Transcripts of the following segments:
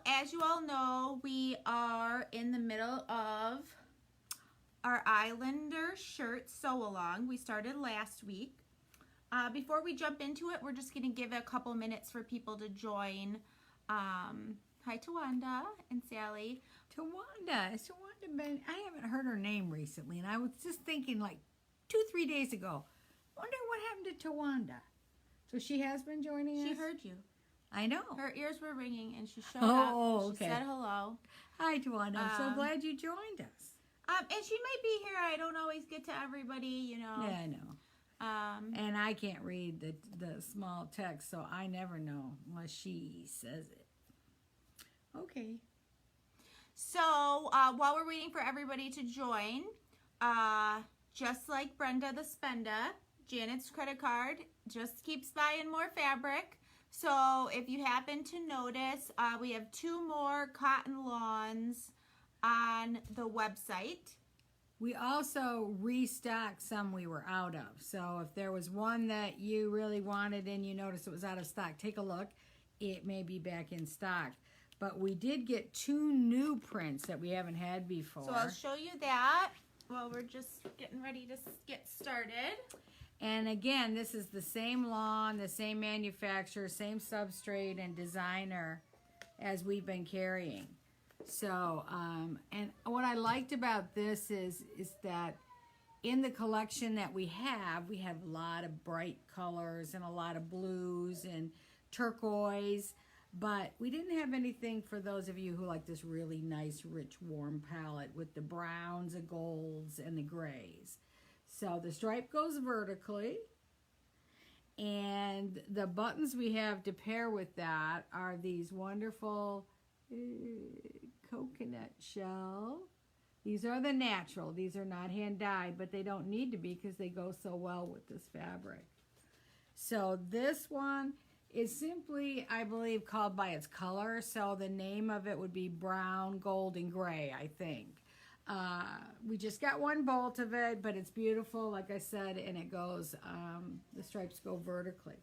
as you all know, we are in the middle of our Islander shirt sew-along. We started last week. Before we jump into it, we're just going to give a couple minutes for people to join. Hi, Tawanda and Sally. Tawanda, I haven't heard her name recently, and I was just thinking like 2-3 days ago, wonder what happened to Tawanda. So she has been joining us? She heard you. I know. Her ears were ringing and she showed up. Okay. She said hello. Hi, Tawanda. I'm so glad you joined us. And she might be here. I don't always get to everybody, you know. Yeah, I know. And I can't read the small text, so I never know unless she says it. Okay. So while we're waiting for everybody to join, just like Brenda the Spenda, Janet's credit card just keeps buying more fabric. So if you happen to notice, we have 2 more cotton lawns on the website. We also restocked some we were out of. So if there was one that you really wanted and you noticed it was out of stock, take a look. It may be back in stock. But we did get 2 new prints that we haven't had before. So I'll show you that while we're just getting ready to get started. And again, this is the same lawn, the same manufacturer, same substrate and designer as we've been carrying. So, and what I liked about this is that in the collection that we have a lot of bright colors and a lot of blues and turquoise, but we didn't have anything for those of you who like this really nice, rich, warm palette with the browns, the golds, and the grays. So the stripe goes vertically, and the buttons we have to pair with that are these wonderful coconut shell. These are the natural. These are not hand dyed, but they don't need to be because they go so well with this fabric. So this one is simply, I believe, called by its color. So the name of it would be brown, gold, and gray, I think. We just got 1 bolt of it, but it's beautiful, like I said, and it goes, the stripes go vertically.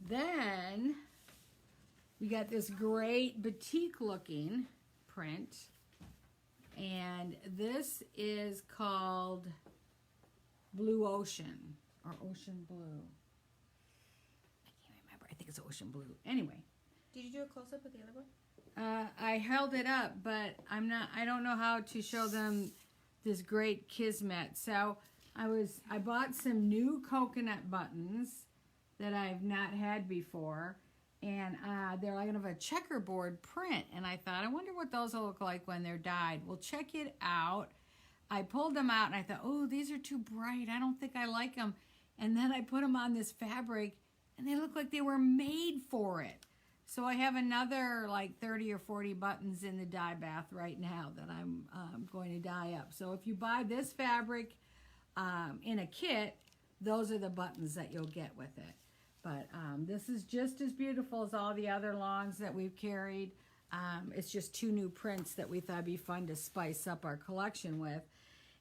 Then we got this great batik looking print, and this is called Blue Ocean, or Ocean Blue. I can't remember, I think it's Ocean Blue. Anyway. Did you do a close-up with the other one? I held it up, but I don't know how to show them this great kismet. So I bought some new coconut buttons that I've not had before, and they're like kind of a checkerboard print, and I thought, I wonder what those will look like when they're dyed. Well, check it out. I pulled them out and I thought, oh, these are too bright. I don't think I like them. And then I put them on this fabric and they look like they were made for it. So I have another like 30 or 40 buttons in the dye bath right now that I'm going to dye up. So if you buy this fabric in a kit, those are the buttons that you'll get with it. But this is just as beautiful as all the other lawns that we've carried. It's just 2 new prints that we thought would be fun to spice up our collection with.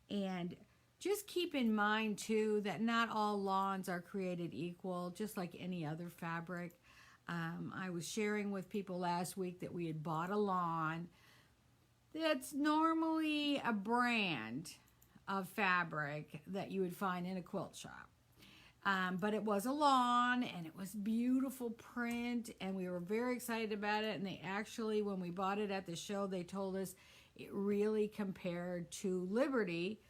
And just keep in mind too that not all lawns are created equal, just like any other fabric. I was sharing with people last week that we had bought a lawn that's normally a brand of fabric that you would find in a quilt shop. But it was a lawn and it was beautiful print and we were very excited about it. And they actually, when we bought it at the show, they told us it really compared to Liberty,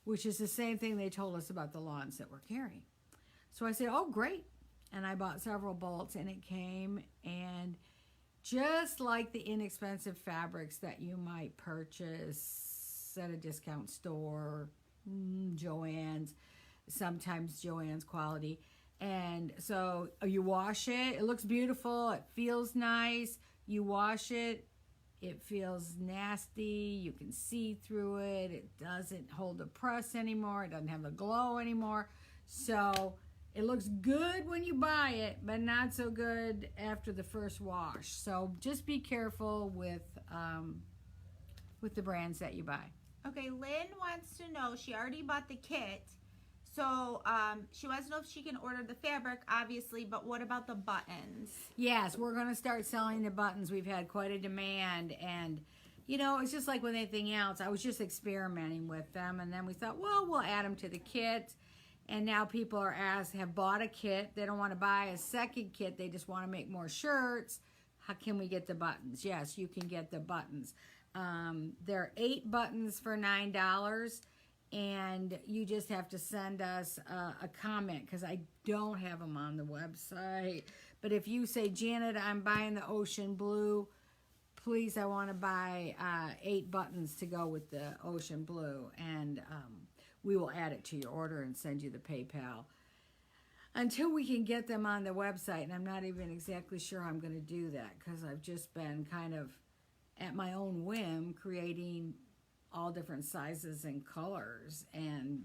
which is the same thing they told us about the lawns that we're carrying. So I said, oh, great. And I bought several bolts and it came, and just like the inexpensive fabrics that you might purchase at a discount store, Joann's, sometimes Joann's quality. And so you wash it, it looks beautiful, it feels nice. You wash it, it feels nasty, you can see through it, it doesn't hold the press anymore, it doesn't have the glow anymore. So it looks good when you buy it, but not so good after the first wash. So just be careful with the brands that you buy. Okay, Lynn wants to know, she already bought the kit, So she wants to know if she can order the fabric, obviously, but what about the buttons? Yes, we're going to start selling the buttons. We've had quite a demand, and it's just like with anything else. I was just experimenting with them, and then we thought, well, we'll add them to the kit. And now people have bought a kit. They don't want to buy a second kit. They just want to make more shirts. How can we get the buttons? Yes, you can get the buttons. There are 8 buttons for $9. And you just have to send us a comment, because I don't have them on the website. But if you say, Janet, I'm buying the ocean blue, please, I want to buy 8 buttons to go with the ocean blue. And we will add it to your order and send you the PayPal. Until we can get them on the website, and I'm not even exactly sure I'm going to do that, because I've just been kind of at my own whim creating all different sizes and colors and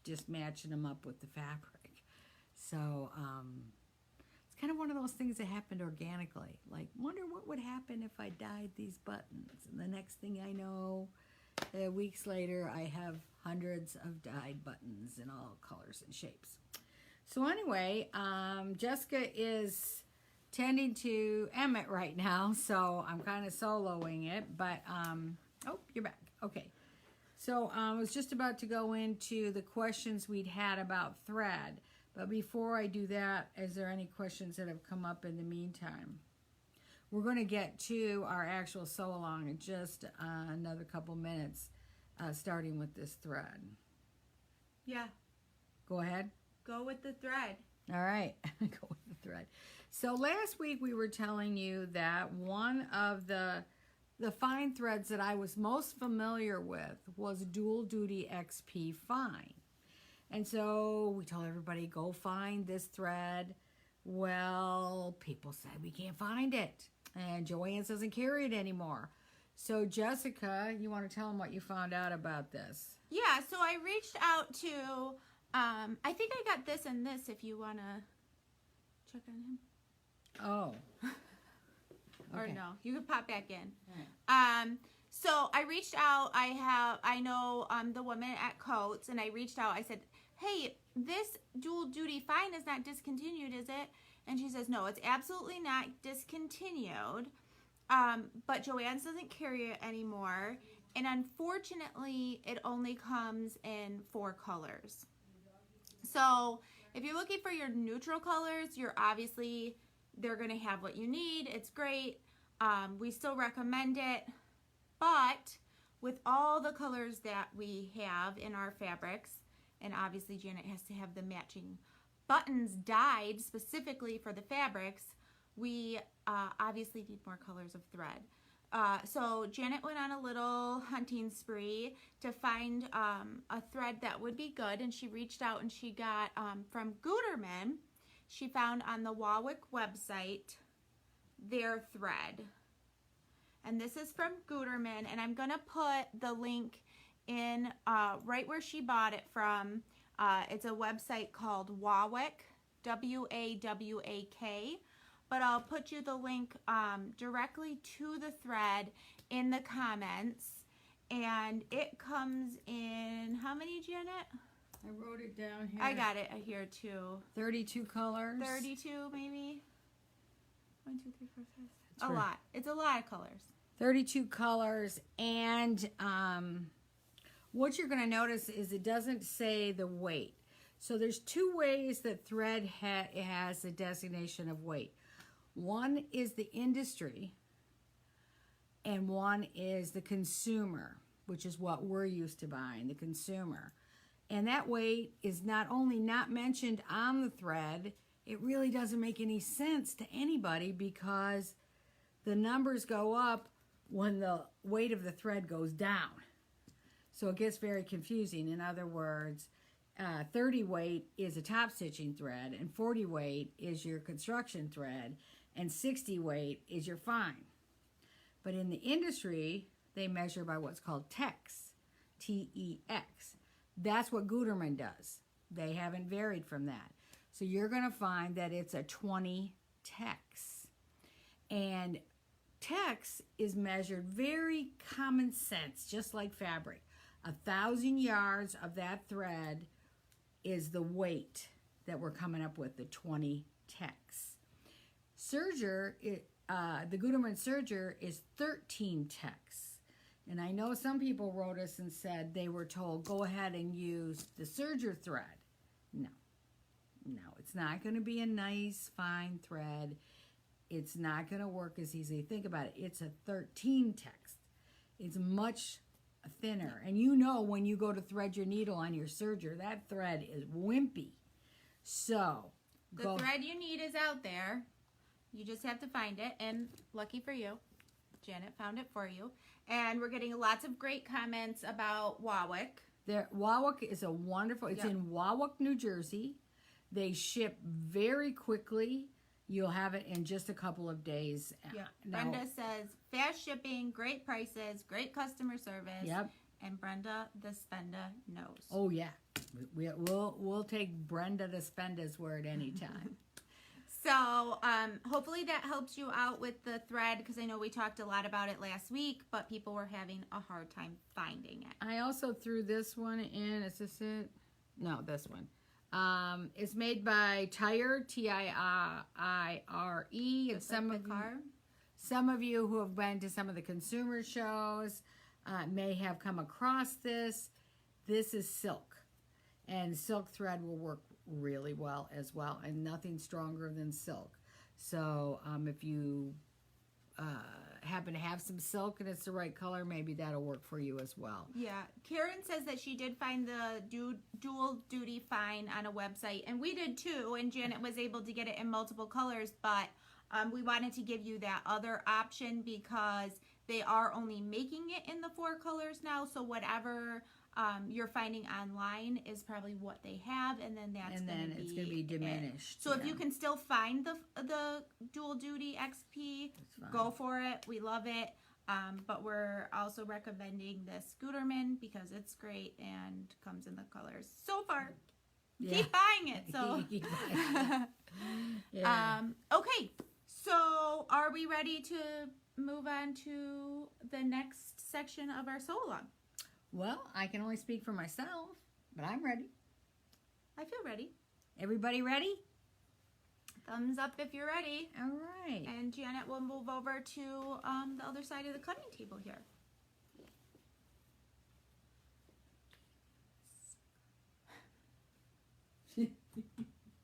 just matching them up with the fabric. So it's kind of one of those things that happened organically. Like, wonder what would happen if I dyed these buttons. And the next thing I know, weeks later, I have hundreds of dyed buttons in all colors and shapes. So anyway, Jessica is tending to Emmett right now, so I'm kind of soloing it. But, oh, you're back. Okay, so I was just about to go into the questions we'd had about thread. But before I do that, is there any questions that have come up in the meantime? We're going to get to our actual sew-along in just another couple minutes, starting with this thread. Yeah. Go ahead. Go with the thread. All right, go with the thread. So last week we were telling you that one of the fine threads that I was most familiar with was Dual Duty XP Fine. And so we told everybody, go find this thread. Well, people said we can't find it. And Joann's doesn't carry it anymore. So Jessica, you want to tell them what you found out about this? Yeah, so I reached out to, I think I got this and this if you want to check on him. Oh. Or Okay. no, you can pop back in. All right. So I reached out. I know the woman at Coats, and I reached out. I said, "Hey, this Dual Duty Fine is not discontinued, is it?" And she says, "No, it's absolutely not discontinued. But Joann's doesn't carry it anymore, and unfortunately, it only comes in 4 colors. So if you're looking for your neutral colors, they're going to have what you need. It's great. We still recommend it. But with all the colors that we have in our fabrics, and obviously Janet has to have the matching buttons dyed specifically for the fabrics, we obviously need more colors of thread. So Janet went on a little hunting spree to find a thread that would be good, and she reached out and she got from Gutermann. She found on the Warwick website their thread. And this is from Gutermann, and I'm going to put the link in right where she bought it from. It's a website called Warwick, W-A-W-A-K. But I'll put you the link directly to the thread in the comments. And it comes in, how many, Janet? I wrote it down here. I got it here too. 32 colors. 32 maybe? 1, 2, 3, 4, 5, 6. That's A right. lot. It's a lot of colors. 32 colors. And what you're going to notice is it doesn't say the weight. So there's 2 ways that thread has the designation of weight. One is the industry, and one is the consumer, which is what we're used to buying, the consumer. And that weight is not only not mentioned on the thread, it really doesn't make any sense to anybody because the numbers go up when the weight of the thread goes down. So it gets very confusing. In other words, 30 weight is a top stitching thread, and 40 weight is your construction thread, and 60 weight is your fine. But in the industry, they measure by what's called TEX, T-E-X. That's what Gutermann does. They haven't varied from that. So you're going to find that it's a 20 TEX. And TEX is measured very common sense, just like fabric. 1,000 yards of that thread is the weight that we're coming up with, the 20 techs. Serger, the Gutermann Serger is 13 techs. And I know some people wrote us and said they were told, go ahead and use the Serger thread. No, it's not going to be a nice, fine thread. It's not going to work as easily. Think about it. It's a 13 text. It's much thinner. And you know when you go to thread your needle on your serger, that thread is wimpy. So, the thread you need is out there. You just have to find it. And lucky for you, Janet found it for you. And we're getting lots of great comments about Wawick. Wawick is a wonderful, it's in Wawick, New Jersey. They ship very quickly. You'll have it in just a couple of days. Yeah. Brenda says, fast shipping, great prices, great customer service. Yep. And Brenda the Spenda knows. Oh, yeah. We'll take Brenda the Spenda's word anytime. So hopefully that helps you out with the thread, because I know we talked a lot about it last week, but people were having a hard time finding it. I also threw this one in. Is this it? No, this one. It's made by Tire, T-I-R-E. And some of you who have been to some of the consumer shows may have come across this. This is silk. And silk thread will work really well as well, and nothing stronger than silk. So if you happen to have some silk and it's the right color, maybe that'll work for you as well. Yeah. Karen says that she did find the dual duty fine on a website, and we did too, and Janet was able to get it in multiple colors, but we wanted to give you that other option because they are only making it in the 4 colors now, so whatever you're finding online is probably what they have, and then it's going to be diminished. So if you can still find the dual duty XP, go for it. We love it. But we're also recommending this Gutermann because it's great and comes in the colors. So far, keep buying it. So okay. So are we ready to move on to the next section of our sew along? Well, I can only speak for myself, but I'm ready. I feel ready. Everybody ready? Thumbs up if you're ready. All right. And Janet will move over to the other side of the cutting table here.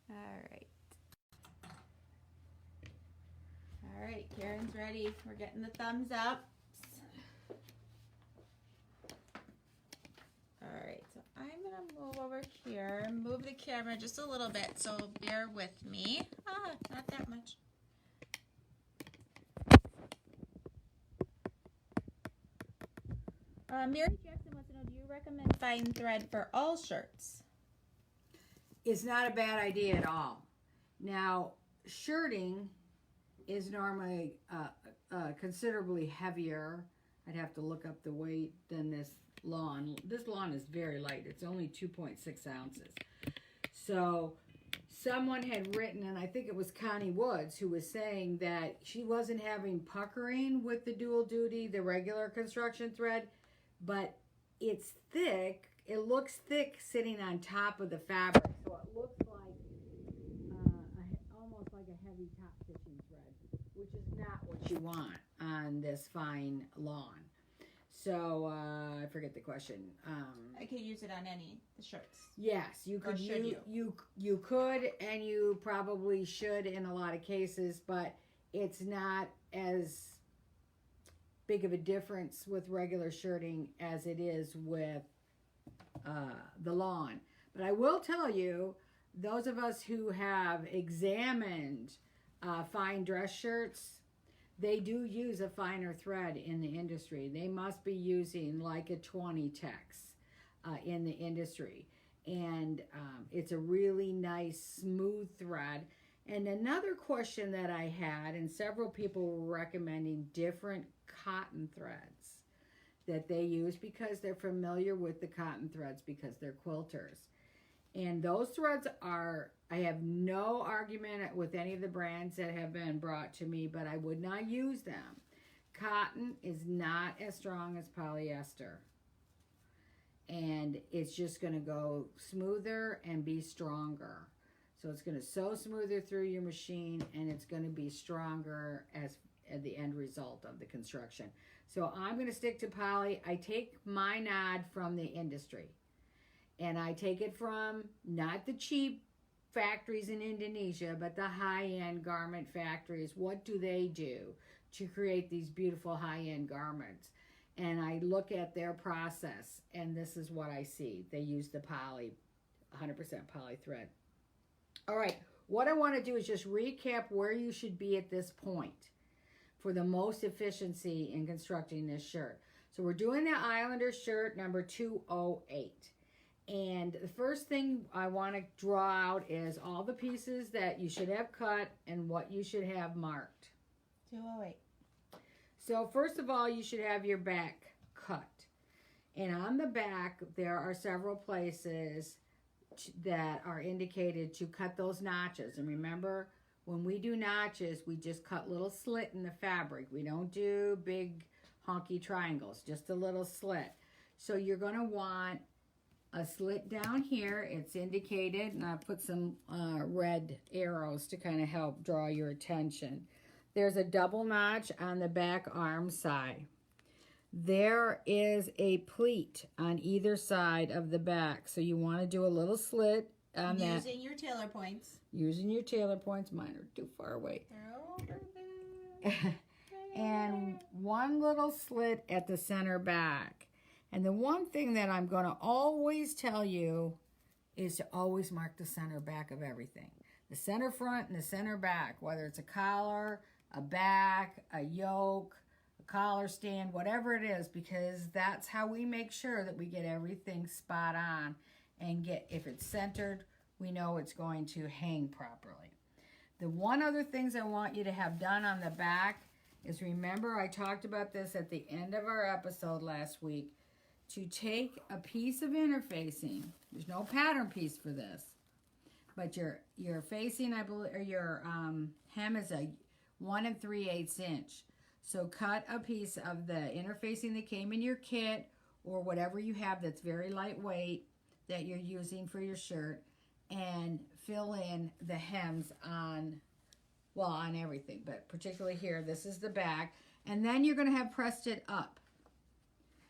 All right. All right, Karen's ready. We're getting the thumbs up. All right, so I'm gonna move over here and move the camera just a little bit, so bear with me. Not that much. Mary Jackson wants to know, do you recommend fine thread for all shirts? It's not a bad idea at all. Now, shirting is normally considerably heavier. I'd have to look up the weight than this lawn. This lawn is very light. It's only 2.6 ounces. So someone had written, and I think it was Connie Woods, who was saying that she wasn't having puckering with the dual duty, the regular construction thread, but it's thick. It looks thick sitting on top of the fabric, so it looks like almost like a heavy top stitching thread, which is not what you want on this fine lawn. So I forget the question. I could use it on any shirts. Yes, you could. You could, and you probably should in a lot of cases, but it's not as big of a difference with regular shirting as it is with the lawn. But I will tell you, those of us who have examined fine dress shirts, they do use a finer thread in the industry. They must be using like a 20 tex in the industry. And it's a really nice, smooth thread. And another question that I had, and several people were recommending different cotton threads that they use because they're familiar with the cotton threads because they're quilters. And those threads are, I have no argument with any of the brands that have been brought to me, but I would not use them. Cotton is not as strong as polyester. and it's just going to go smoother and be stronger. So it's going to sew smoother through your machine, and it's going to be stronger as at the end result of the construction. So I'm going to stick to poly. I take my knot from the industry, and I take it from not the cheap factories in Indonesia, but the high-end garment factories. What do they do to create these beautiful high-end garments? And I look at their process, and this is what I see. They use the poly, 100% poly thread. All right, what I want to do is just recap where you should be at this point for the most efficiency in constructing this shirt. So we're doing the Islander shirt number 208. And the first thing I want to draw out is all the pieces that you should have cut and what you should have marked. 208. So first of all, you should have your back cut. And on the back, there are several places that are indicated to cut those notches. And remember, when we do notches, we just cut little slit in the fabric. We don't do big honky triangles, just a little slit. So you're going to want a slit down here. It's indicated, and I put some red arrows to kind of help draw your attention. There's a double notch on the back arm side. There is a pleat on either side of the back, so you want to do a little slit on that. Using your tailor points. Using your tailor points. Mine are too far away. They're over there. And one little slit at the center back. And the one thing that I'm going to always tell you is to always mark the center back of everything. The center front and the center back, whether it's a collar, a back, a yoke, a collar stand, whatever it is, because that's how we make sure that we get everything spot on and get, if it's centered, we know it's going to hang properly. The one other things I want you to have done on the back is, remember I talked about this at the end of our episode last week, to take a piece of interfacing. There's no pattern piece for this, but your facing, I believe, or your hem is a 1 3/8 inch. So cut a piece of the interfacing that came in your kit, or whatever you have that's very lightweight that you're using for your shirt, and fill in the hems on, well, on everything, but particularly here. This is the back, and then you're going to have pressed it up.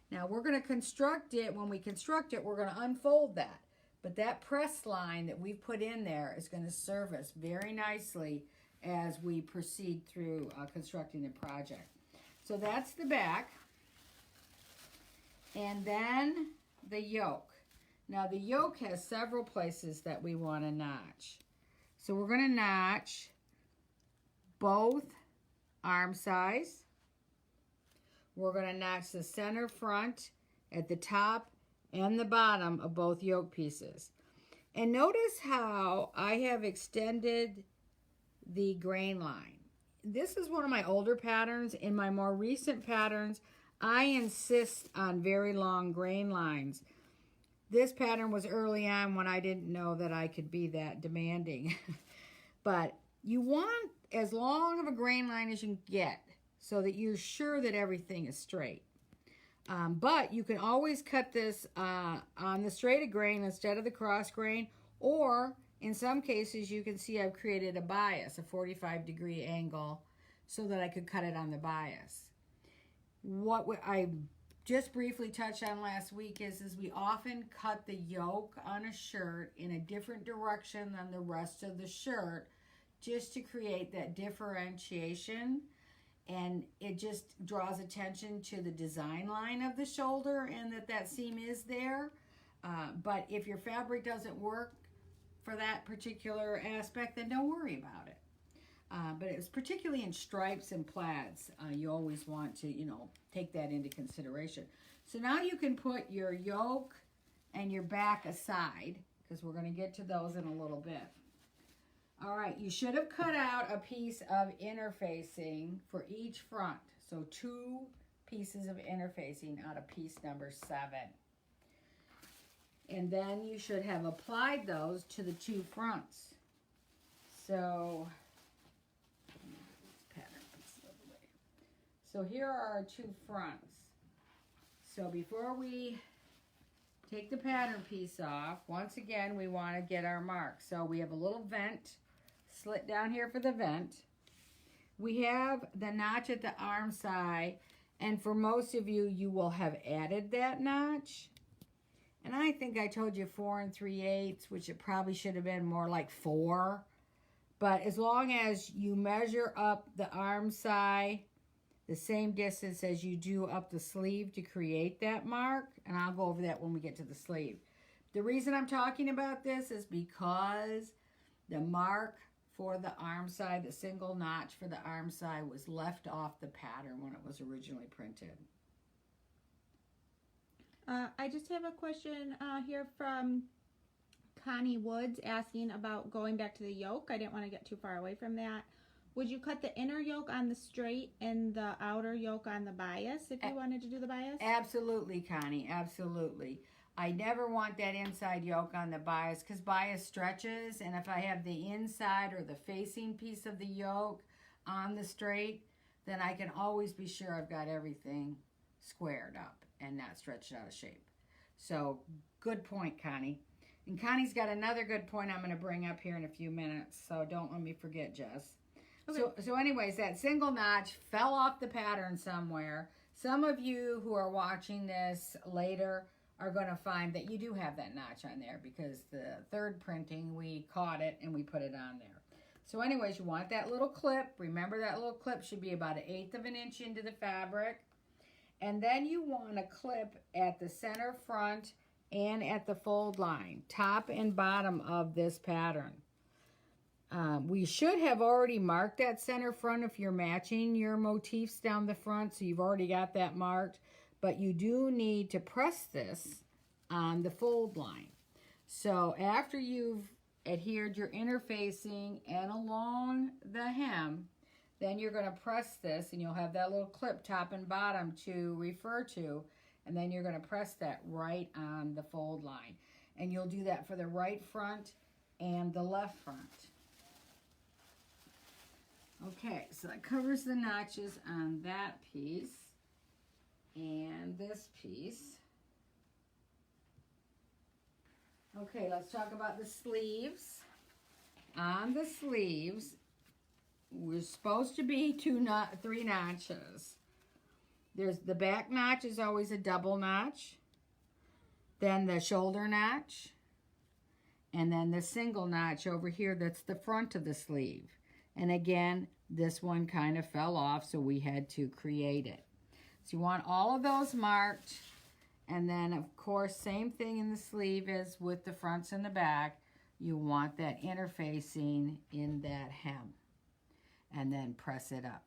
Now we're going to construct it. When we construct it, we're going to unfold that. But that press line that we've put in there is going to serve us very nicely as we proceed through constructing the project. So that's the back. And then the yoke. Now the yoke has several places that we want to notch. So we're going to notch both arm size. We're going to notch the center front at the top and the bottom of both yoke pieces. And notice how I have extended the grain line. This is one of my older patterns. In my more recent patterns, I insist on very long grain lines. This pattern was early on when I didn't know that I could be that demanding. But you want as long of a grain line as you can get, so that you're sure that everything is straight. But you can always cut this on the straight grain instead of the cross grain, or in some cases you can see I've created a bias, a 45-degree angle, so that I could cut it on the bias. What I just briefly touched on last week is we often cut the yoke on a shirt in a different direction than the rest of the shirt, just to create that differentiation. And it just draws attention to the design line of the shoulder and that seam is there. But if your fabric doesn't work for that particular aspect, then don't worry about it. But it's particularly in stripes and plaids. You always want to, take that into consideration. So now you can put your yoke and your back aside, because we're going to get to those in a little bit. All right, you should have cut out a piece of interfacing for each front. So 2 pieces of interfacing out of piece number 7. And then you should have applied those to the 2 fronts. So, pattern piece out of the way. So here are our 2 fronts. So before we take the pattern piece off. Once again, we want to get our mark. So we have a little vent, slit down here for the vent. We have the notch at the arm side, and for most of you, you will have added that notch. And I think I told you 4 3/8, which it probably should have been more like 4. But as long as you measure up the arm side the same distance as you do up the sleeve to create that mark, and I'll go over that when we get to the sleeve. The reason I'm talking about this is because the mark for the arm side, the single notch for the arm side, was left off the pattern when it was originally printed. I just have a question here from Connie Woods asking about going back to the yoke. I didn't want to get too far away from that. Would you cut the inner yoke on the straight and the outer yoke on the bias if you wanted to do the bias? Absolutely, Connie, absolutely. I never want that inside yoke on the bias because bias stretches, and if I have the inside or the facing piece of the yoke on the straight, then I can always be sure I've got everything squared up and not stretched out of shape. So, good point, Connie. And Connie's got another good point I'm going to bring up here in a few minutes, so don't let me forget, Jess. Okay. So anyways, that single notch fell off the pattern somewhere. Some of you who are watching this later are going to find that you do have that notch on there because the third printing, we caught it and we put it on there. So anyways, you want that little clip. Remember that little clip should be about 1/8 of an inch into the fabric. And then you want to clip at the center front and at the fold line, top and bottom of this pattern. We should have already marked that center front if you're matching your motifs down the front, so you've already got that marked, but you do need to press this on the fold line. So after you've adhered your interfacing and along the hem, then you're going to press this, and you'll have that little clip top and bottom to refer to, and then you're going to press that right on the fold line. And you'll do that for the right front and the left front. Okay, so that covers the notches on that piece and this piece. Okay, let's talk about the sleeves. On the sleeves, we're supposed to be 3 notches. There's the back notch is always a double notch, then the shoulder notch, and then the single notch over here that's the front of the sleeve. And again, this one kind of fell off, so we had to create it. So you want all of those marked. And then, of course, same thing in the sleeve as with the fronts and the back. You want that interfacing in that hem. And then press it up.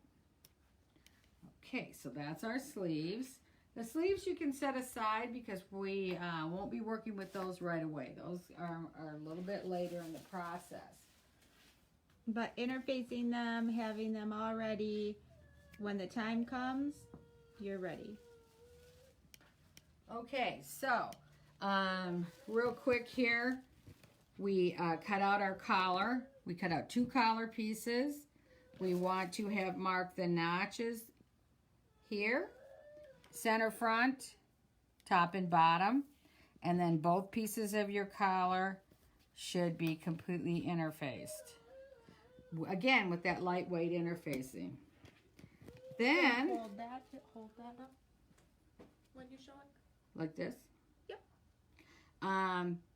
Okay, so that's our sleeves. The sleeves you can set aside because we won't be working with those right away. Those are a little bit later in the process. But interfacing them, having them all ready, when the time comes, you're ready. Okay, so real quick here, we cut out our collar. We cut out 2 collar pieces. We want to have marked the notches here, center front, top and bottom, and then both pieces of your collar should be completely interfaced. Again, with that lightweight interfacing. Then, hold that up when you show it. Like this? Yep.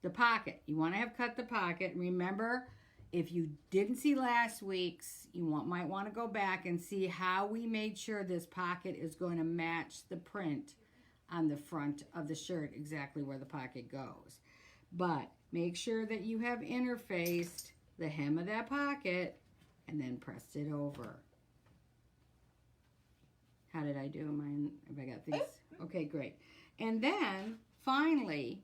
The pocket. You want to have cut the pocket. Remember, if you didn't see last week's, you might want to go back and see how we made sure this pocket is going to match the print on the front of the shirt, exactly where the pocket goes. But make sure that you have interfaced the hem of that pocket and then pressed it over. How did I do mine? Have I got these? Okay, great. And then, finally,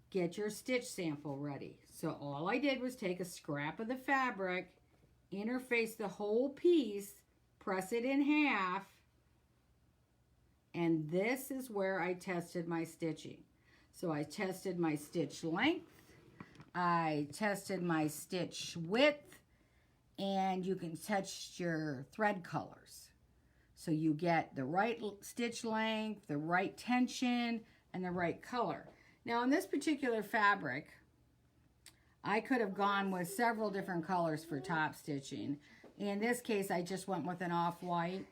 get your stitch sample ready. So all I did was take a scrap of the fabric, interface the whole piece, press it in half, and this is where I tested my stitching. So I tested my stitch length, I tested my stitch width, and you can touch your thread colors. So you get the right stitch length, the right tension, and the right color. Now on this particular fabric, I could have gone with several different colors for top stitching. In this case, I just went with an off-white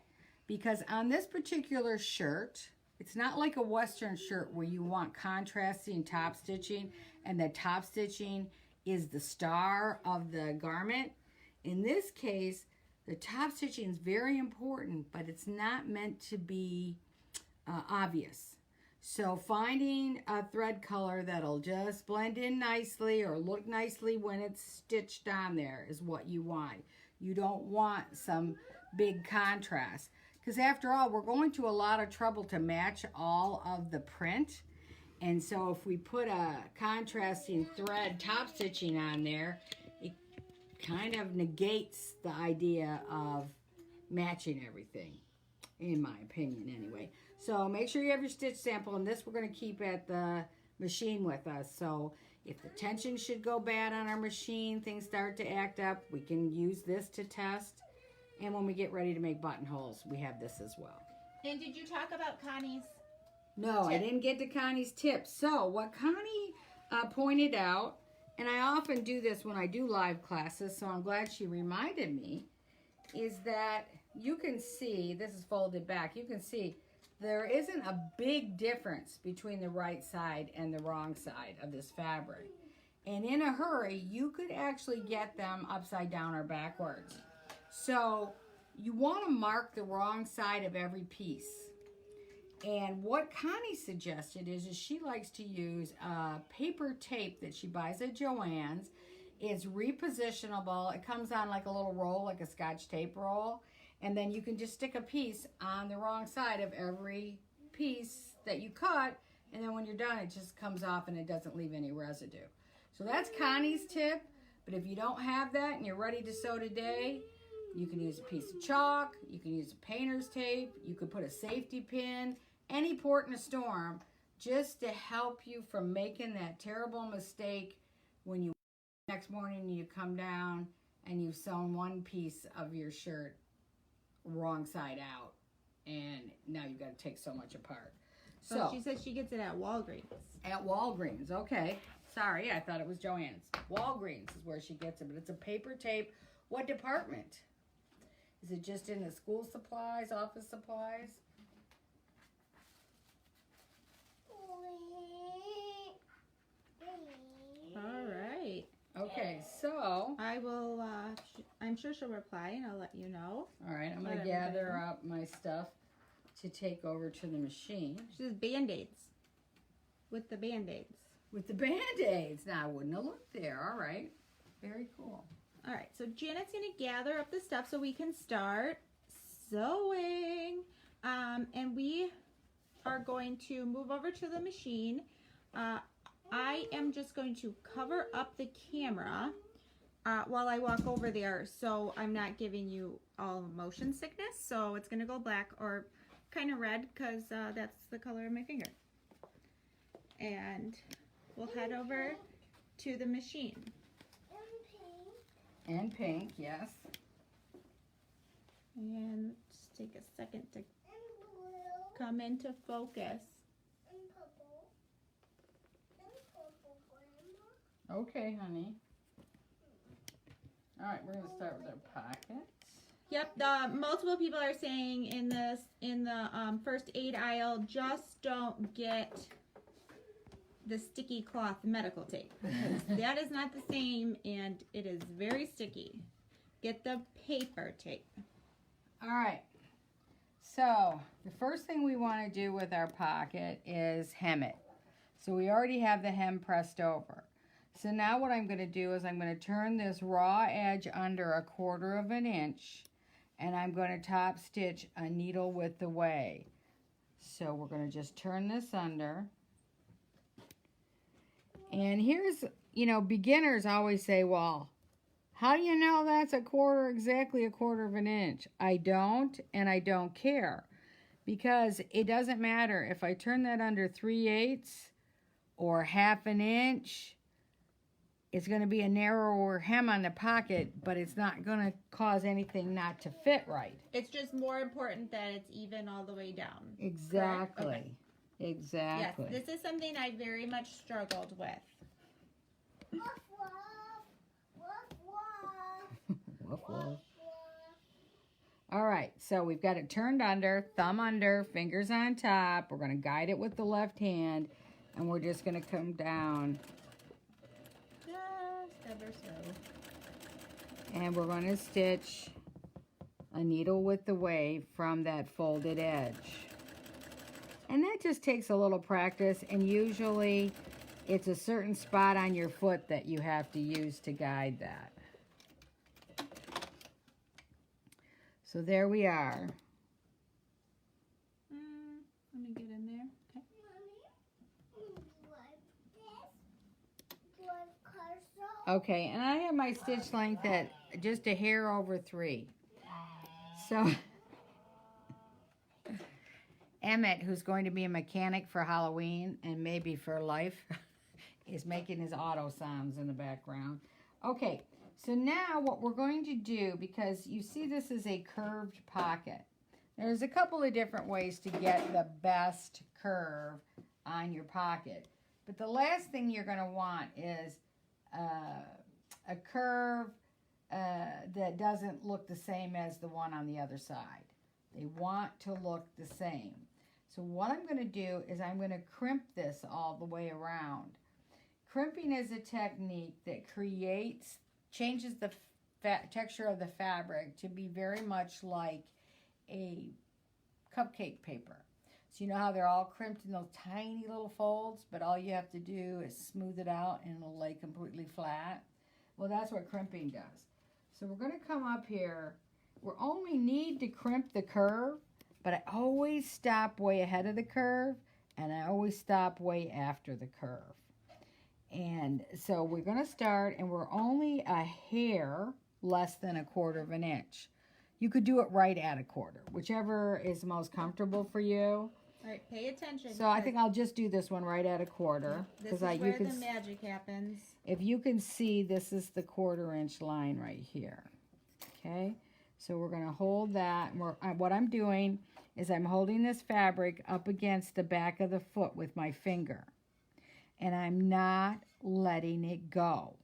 because on this particular shirt, it's not like a Western shirt where you want contrasting top stitching and the top stitching is the star of the garment. In this case, the top stitching is very important, but it's not meant to be obvious. So finding a thread color that'll just blend in nicely or look nicely when it's stitched on there is what you want. You don't want some big contrast. Because after all, we're going to a lot of trouble to match all of the print. And so if we put a contrasting thread top stitching on there, it kind of negates the idea of matching everything, in my opinion anyway. So make sure you have your stitch sample, and this we're going to keep at the machine with us. So if the tension should go bad on our machine, things start to act up, we can use this to test. And when we get ready to make buttonholes, we have this as well. And did you talk about Connie's? No, I didn't get to Connie's tips. So what Connie pointed out, and I often do this when I do live classes, so I'm glad she reminded me, is that you can see, this is folded back, you can see there isn't a big difference between the right side and the wrong side of this fabric. And in a hurry, you could actually get them upside down or backwards. So you want to mark the wrong side of every piece. And what Connie suggested is she likes to use paper tape that she buys at Joann's. It's repositionable. It comes on like a little roll, like a Scotch tape roll. And then you can just stick a piece on the wrong side of every piece that you cut. And then when you're done, it just comes off and it doesn't leave any residue. So that's Connie's tip. But if you don't have that and you're ready to sew today, you can use a piece of chalk. You can use a painter's tape. You could put a safety pin. Any port in a storm, just to help you from making that terrible mistake when you next morning you come down and you've sewn one piece of your shirt wrong side out, and now you've got to take so much apart. So she says she gets it at Walgreens. At Walgreens, okay. Sorry, I thought it was Joann's. Walgreens is where she gets it, but it's a paper tape. What department? Is it just in the school supplies, office supplies? All right. Okay, so I will, I'm sure she'll reply and I'll let you know. all right, I'm going to gather up my stuff to take over to the machine. She says Band-Aids. With the Band-Aids. With the Band-Aids. Now, I wouldn't have looked there. All right. Very cool. All right, so Janet's going to gather up the stuff so we can start sewing. And we are going to move over to the machine. I am just going to cover up the camera while I walk over there, so I'm not giving you all motion sickness. So it's going to go black or kind of red because that's the color of my finger. And we'll head over to the machine. And pink, yes. And just take a second to come into focus. Okay, honey. All right, we're going to start with our pockets. Yep, multiple people are saying in the first aid aisle, just don't get the sticky cloth medical tape. That is not the same, and it is very sticky. Get the paper tape. All right. So the first thing we want to do with our pocket is hem it. So we already have the hem pressed over. So now what I'm going to do is I'm going to turn this raw edge under 1/4 inch, and I'm going to top stitch a needle width away. So we're going to just turn this under. And here's, you know, beginners always say, well, how do you know that's exactly 1/4 inch? I don't, and I don't care, because it doesn't matter if I turn that under 3/8 or 1/2 inch. It's going to be a narrower hem on the pocket, but it's not going to cause anything not to fit right. It's just more important that it's even all the way down. Exactly. Okay. Exactly. Yes, this is something I very much struggled with. Woof, woof. Woof, woof. Woof, woof. All right, so we've got it turned under, thumb under, fingers on top. We're going to guide it with the left hand, and we're just going to come down. Just ever so. And we're going to stitch a needle width away from that folded edge. And that just takes a little practice, and usually it's a certain spot on your foot that you have to use to guide that. So there we are. Let me get in there. Okay. Okay, and I have my stitch length at just a hair over 3. So Emmett, who's going to be a mechanic for Halloween and maybe for life, is making his auto sounds in the background. Okay, so now what we're going to do, because you see this is a curved pocket, there's a couple of different ways to get the best curve on your pocket. But the last thing you're going to want is a curve that doesn't look the same as the one on the other side. They want to look the same. So what I'm going to do is I'm going to crimp this all the way around. Crimping is a technique that changes the texture of the fabric to be very much like a cupcake paper. So you know how they're all crimped in those tiny little folds, but all you have to do is smooth it out and it'll lay completely flat? Well, that's what crimping does. So we're going to come up here. We only need to crimp the curve, but I always stop way ahead of the curve, and I always stop way after the curve. And so we're going to start, and we're only a hair less than 1/4 inch. You could do it right at 1/4, whichever is most comfortable for you. All right, pay attention. So I think I'll just do this one right at 1/4. This is where the magic happens. If you can see, this is the 1/4 inch line right here. Okay, so we're going to hold that. What I'm doing is I'm holding this fabric up against the back of the foot with my finger. And I'm not letting it go.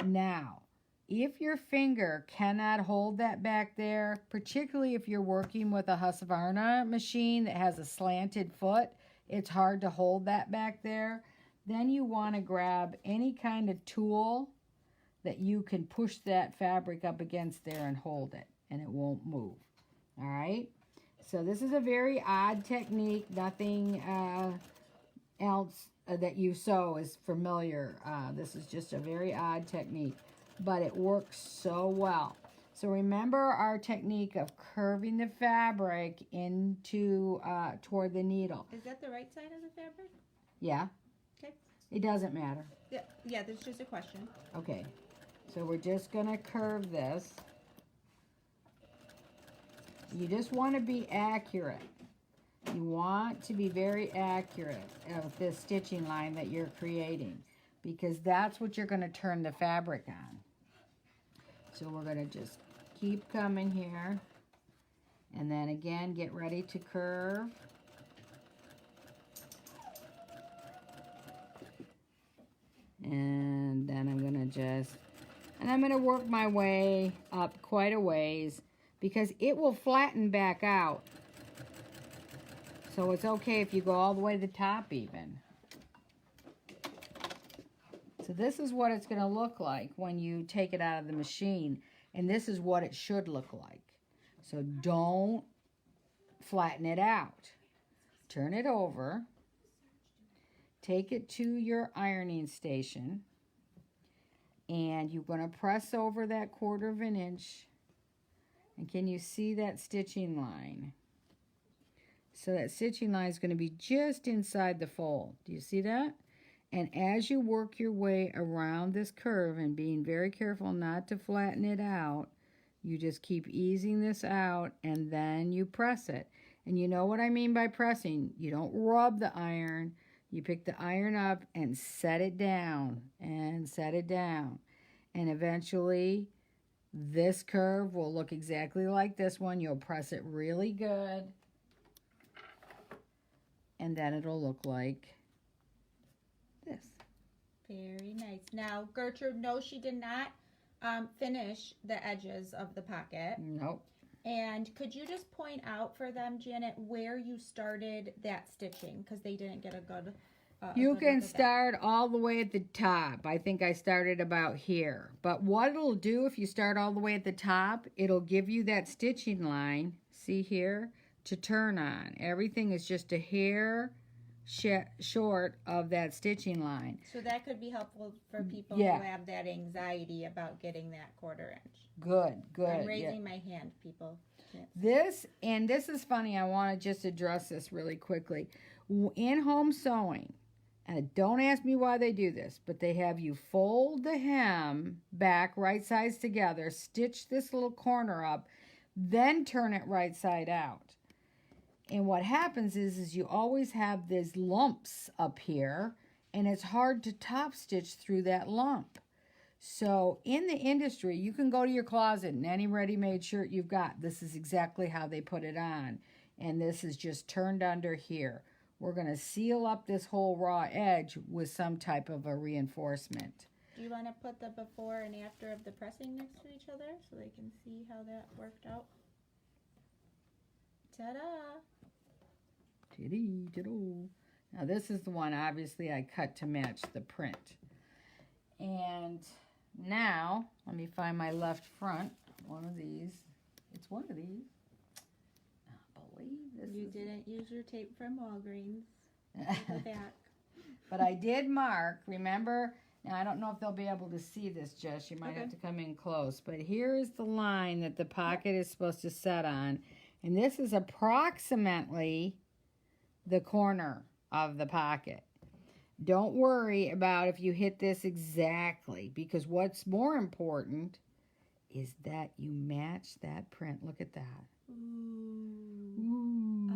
Now, if your finger cannot hold that back there, particularly if you're working with a Husqvarna machine that has a slanted foot, it's hard to hold that back there, then you want to grab any kind of tool that you can push that fabric up against there and hold it, and it won't move. All right? So this is a very odd technique. Nothing else that you sew is familiar. This is just a very odd technique, but it works so well. So remember our technique of curving the fabric into toward the needle. Is that the right side of the fabric? Yeah. Okay. It doesn't matter. Yeah, that's just a question. Okay. So we're just going to curve this. You just want to be accurate. You want to be very accurate of this stitching line that you're creating, because that's what you're going to turn the fabric on. So we're going to just keep coming here, and then again get ready to curve. And then I'm going to work my way up quite a ways, because it will flatten back out. So it's okay if you go all the way to the top even. So this is what it's going to look like when you take it out of the machine. And this is what it should look like. So don't flatten it out. Turn it over. Take it to your ironing station. And you're going to press over that 1/4 inch. And can you see that stitching line? So that stitching line is going to be just inside the fold. Do you see that? And as you work your way around this curve and being very careful not to flatten it out, you just keep easing this out, and then you press it. And you know what I mean by pressing. You don't rub the iron. You pick the iron up and set it down and set it down. And eventually this curve will look exactly like this one. You'll press it really good. And And then it'll look like this. Very nice. Now, Gertrude, no, she did not finish the edges of the pocket. Nope. And could you just point out for them, Janet, where you started that stitching? Because they didn't get a good You good can look at that. start all the way at the top. I think I started about here. But what it'll do if you start all the way at the top, it'll give you that stitching line, see here, to turn on. Everything is just a hair short of that stitching line. So that could be helpful for people Yeah. who have that anxiety about getting that 1/4 inch. Good, good. I'm yeah. raising my hand, people. This is funny, I want to just address this really quickly. In home sewing, and don't ask me why they do this, but they have you fold the hem back right sides together, stitch this little corner up, then turn it right side out. And what happens is you always have these lumps up here, and it's hard to top stitch through that lump. So in the industry, you can go to your closet and any ready-made shirt you've got, this is exactly how they put it on. And this is just turned under here. We're going to seal up this whole raw edge with some type of a reinforcement. Do you want to put the before and after of the pressing next to each other so they can see how that worked out? Ta-da! Tiddy-diddle. Now this is the one obviously I cut to match the print. And now, let me find my left front. One of these. It's one of these. I believe this You is didn't use your tape from Walgreens. Go back. But I did mark, remember, now I don't know if they'll be able to see this, Jess. You might have to come in close. But here is the line that the pocket is supposed to set on. And this is approximately the corner of the pocket. Don't worry about if you hit this exactly, because what's more important is that you match that print. Look at that. Ooh.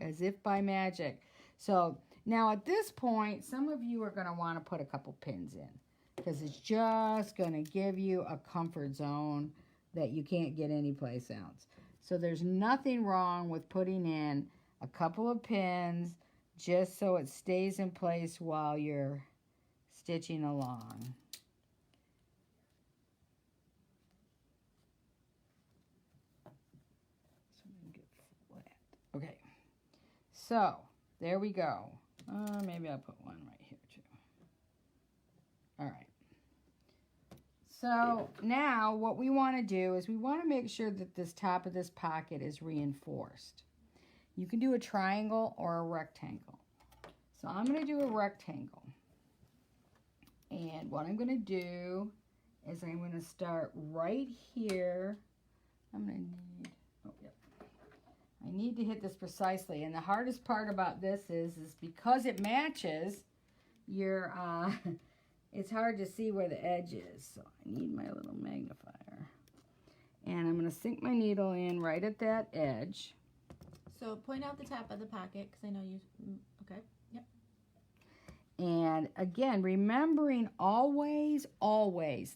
As if by magic. So now at this point, some of you are going to want to put a couple pins in, because it's just going to give you a comfort zone that you can't get anyplace else. So there's nothing wrong with putting in a couple of pins just so it stays in place while you're stitching along. Okay, so there we go. Maybe I'll put one right here too. All right. So now what we want to do is we want to make sure that this top of this pocket is reinforced. You can do a triangle or a rectangle. So I'm going to do a rectangle. And what I'm going to do is I'm going to start right here. I'm going to need, oh, yep. I need to hit this precisely. And the hardest part about this is because it matches your, it's hard to see where the edge is. So I need my little magnifier. And I'm going to sink my needle in right at that edge. So point out the top of the pocket, because I know you, okay, yep. And again, remembering always,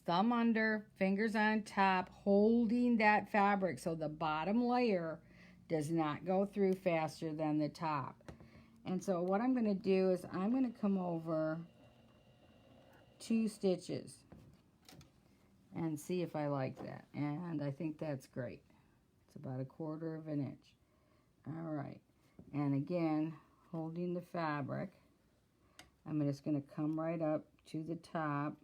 thumb under, fingers on top, holding that fabric so the bottom layer does not go through faster than the top. And so what I'm going to do is I'm going to come over 2 stitches and see if I like that. And I think that's great. It's about 1/4 of an inch. All right. And again, holding the fabric, I'm just going to come right up to the top.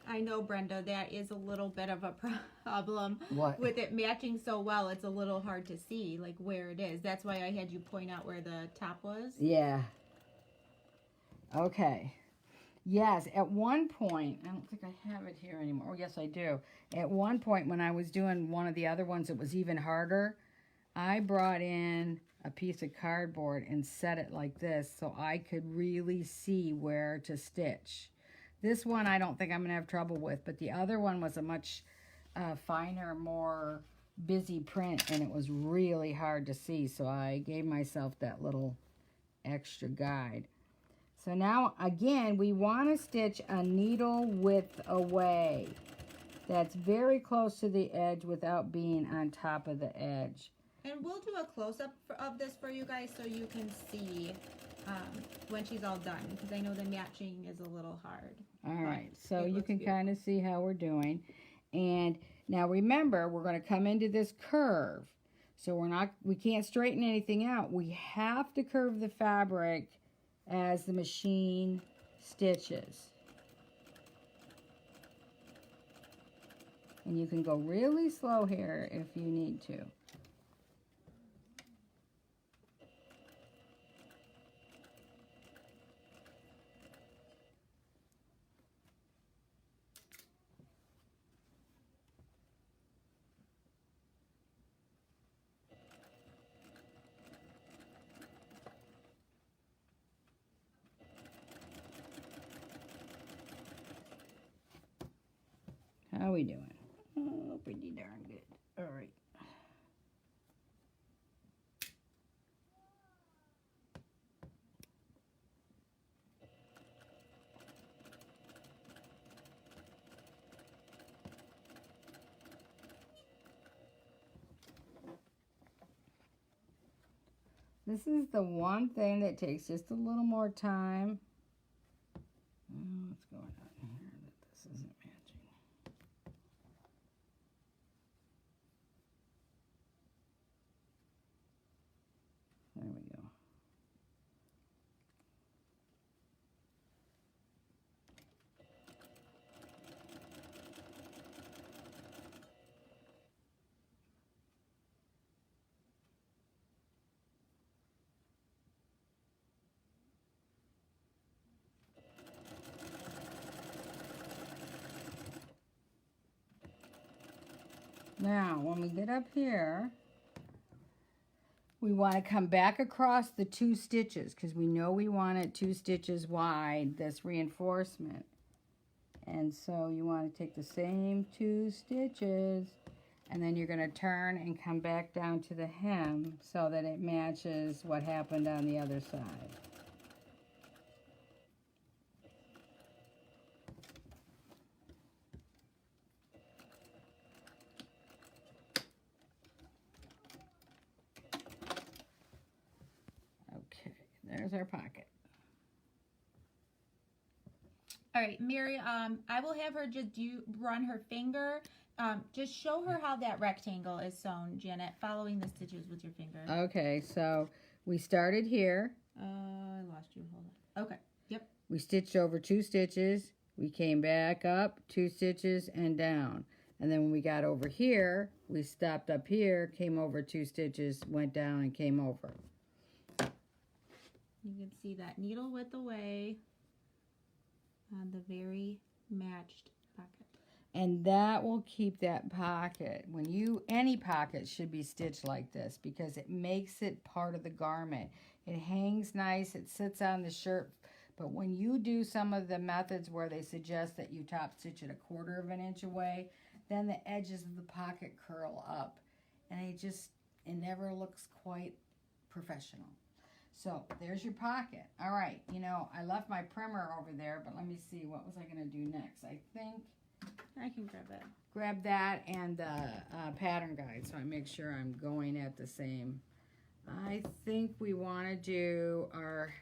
I know, Brenda, that is a little bit of a problem. What? With it matching so well, it's a little hard to see, like, where it is. That's why I had you point out where the top was. Yeah. Okay. Yes, at one point, I don't think I have it here anymore. Oh, yes, I do. At one point, when I was doing one of the other ones, it was even harder. I brought in a piece of cardboard and set it like this so I could really see where to stitch. This one I don't think I'm going to have trouble with, but the other one was a much finer, more busy print, and it was really hard to see, so I gave myself that little extra guide. So now, again, we want to stitch a needle width away. that's very close to the edge without being on top of the edge. And we'll do a close-up of this for you guys so you can see when she's all done, because I know the matching is a little hard. All right, so it you looks can beautiful. kind of see how we're doing. And now remember, we're going to come into this curve. So we can't straighten anything out. We have to curve the fabric as the machine stitches. And you can go really slow here if you need to. How are we doing? Oh, pretty darn good. All right. This is the one thing that takes just a little more time. What's going on here that this isn't matching? There we go. Now, when we get up here, we want to come back across the 2 stitches because we know we want it 2 stitches wide, this reinforcement. And so you want to take the same 2 stitches and then you're going to turn and come back down to the hem so that it matches what happened on the other side. There's our pocket. All right, Mary, I will have her just run her finger. Just show her how that rectangle is sewn, Janet, following the stitches with your finger. Okay, so we started here. I lost you. Hold on. Okay. Yep. We stitched over 2 stitches. We came back up 2 stitches and down. And then when we got over here, we stopped up here, came over 2 stitches, went down and came over. You can see that needle width away on the very matched pocket. And that will keep that pocket. Any pocket should be stitched like this because it makes it part of the garment. It hangs nice, it sits on the shirt. But when you do some of the methods where they suggest that you top stitch it 1/4 of an inch away, then the edges of the pocket curl up. And it never looks quite professional. So there's your pocket. All right, I left my primer over there, but let me see, what was I going to do next? I think I can grab it. grab that and the pattern guide so I make sure I'm going at the same. I think we want to do our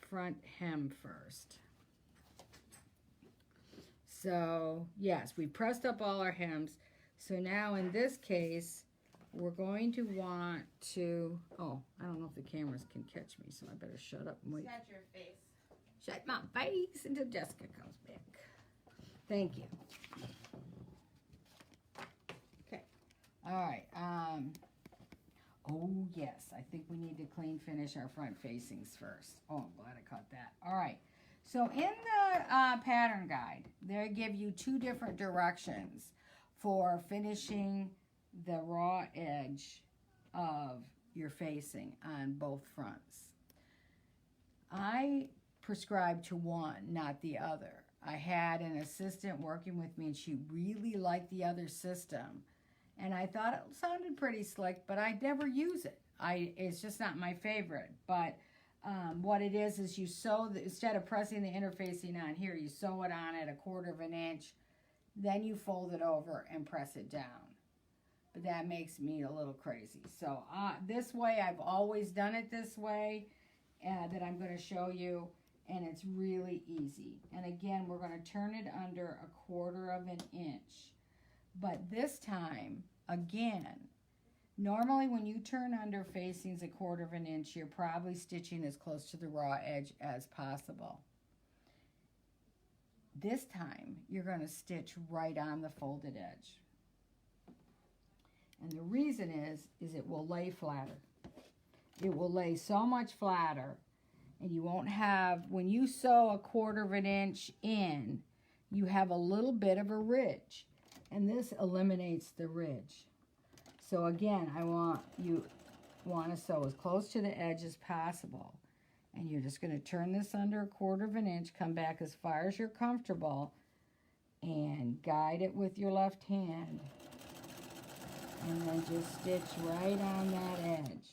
front hem first. So yes, we pressed up all our hems. So now in this case, we're going to want to, I don't know if the cameras can catch me, so I better shut up and wait. Shut your face. Shut my face until Jessica comes back. Thank you. Okay. All right. Oh, yes. I think we need to clean finish our front facings first. Oh, I'm glad I caught that. All right. So in the pattern guide, they give you 2 different directions for finishing the raw edge of your facing on both fronts. I prescribe to one, not the other. I had an assistant working with me and she really liked the other system. And I thought it sounded pretty slick, but I never use it. It's just not my favorite. But what it is you sew, instead of pressing the interfacing on here, you sew it on at 1/4 of an inch then you fold it over and press it down. But that makes me a little crazy. So this way, I've always done it this way that I'm going to show you. And it's really easy. And again, we're going to turn it under 1/4 of an inch. But this time, again, normally when you turn under facings 1/4 of an inch, you're probably stitching as close to the raw edge as possible. This time, you're going to stitch right on the folded edge. And the reason is it will lay flatter. It will lay so much flatter. And you won't have, when you sew 1/4 of an inch in, you have a little bit of a ridge. And this eliminates the ridge. So again, you want to sew as close to the edge as possible. And you're just going to turn this under 1/4 of an inch, come back as far as you're comfortable, and guide it with your left hand. And then just stitch right on that edge.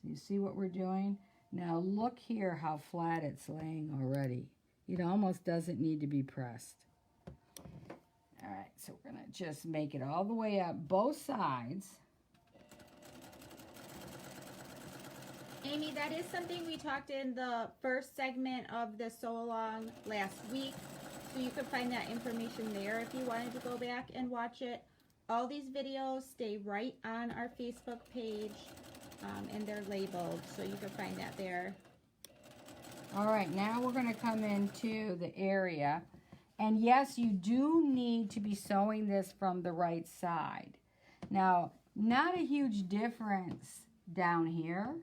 So you see what we're doing? Now look here how flat it's laying already. It almost doesn't need to be pressed. All right, so we're going to just make it all the way up both sides. Amy, that is something we talked in the first segment of the sew along last week. So you can find that information there if you wanted to go back and watch it. All these videos stay right on our Facebook page, and they're labeled, so you can find that there. All right, now we're going to come into the area. And yes, you do need to be sewing this from the right side. Now, not a huge difference down here,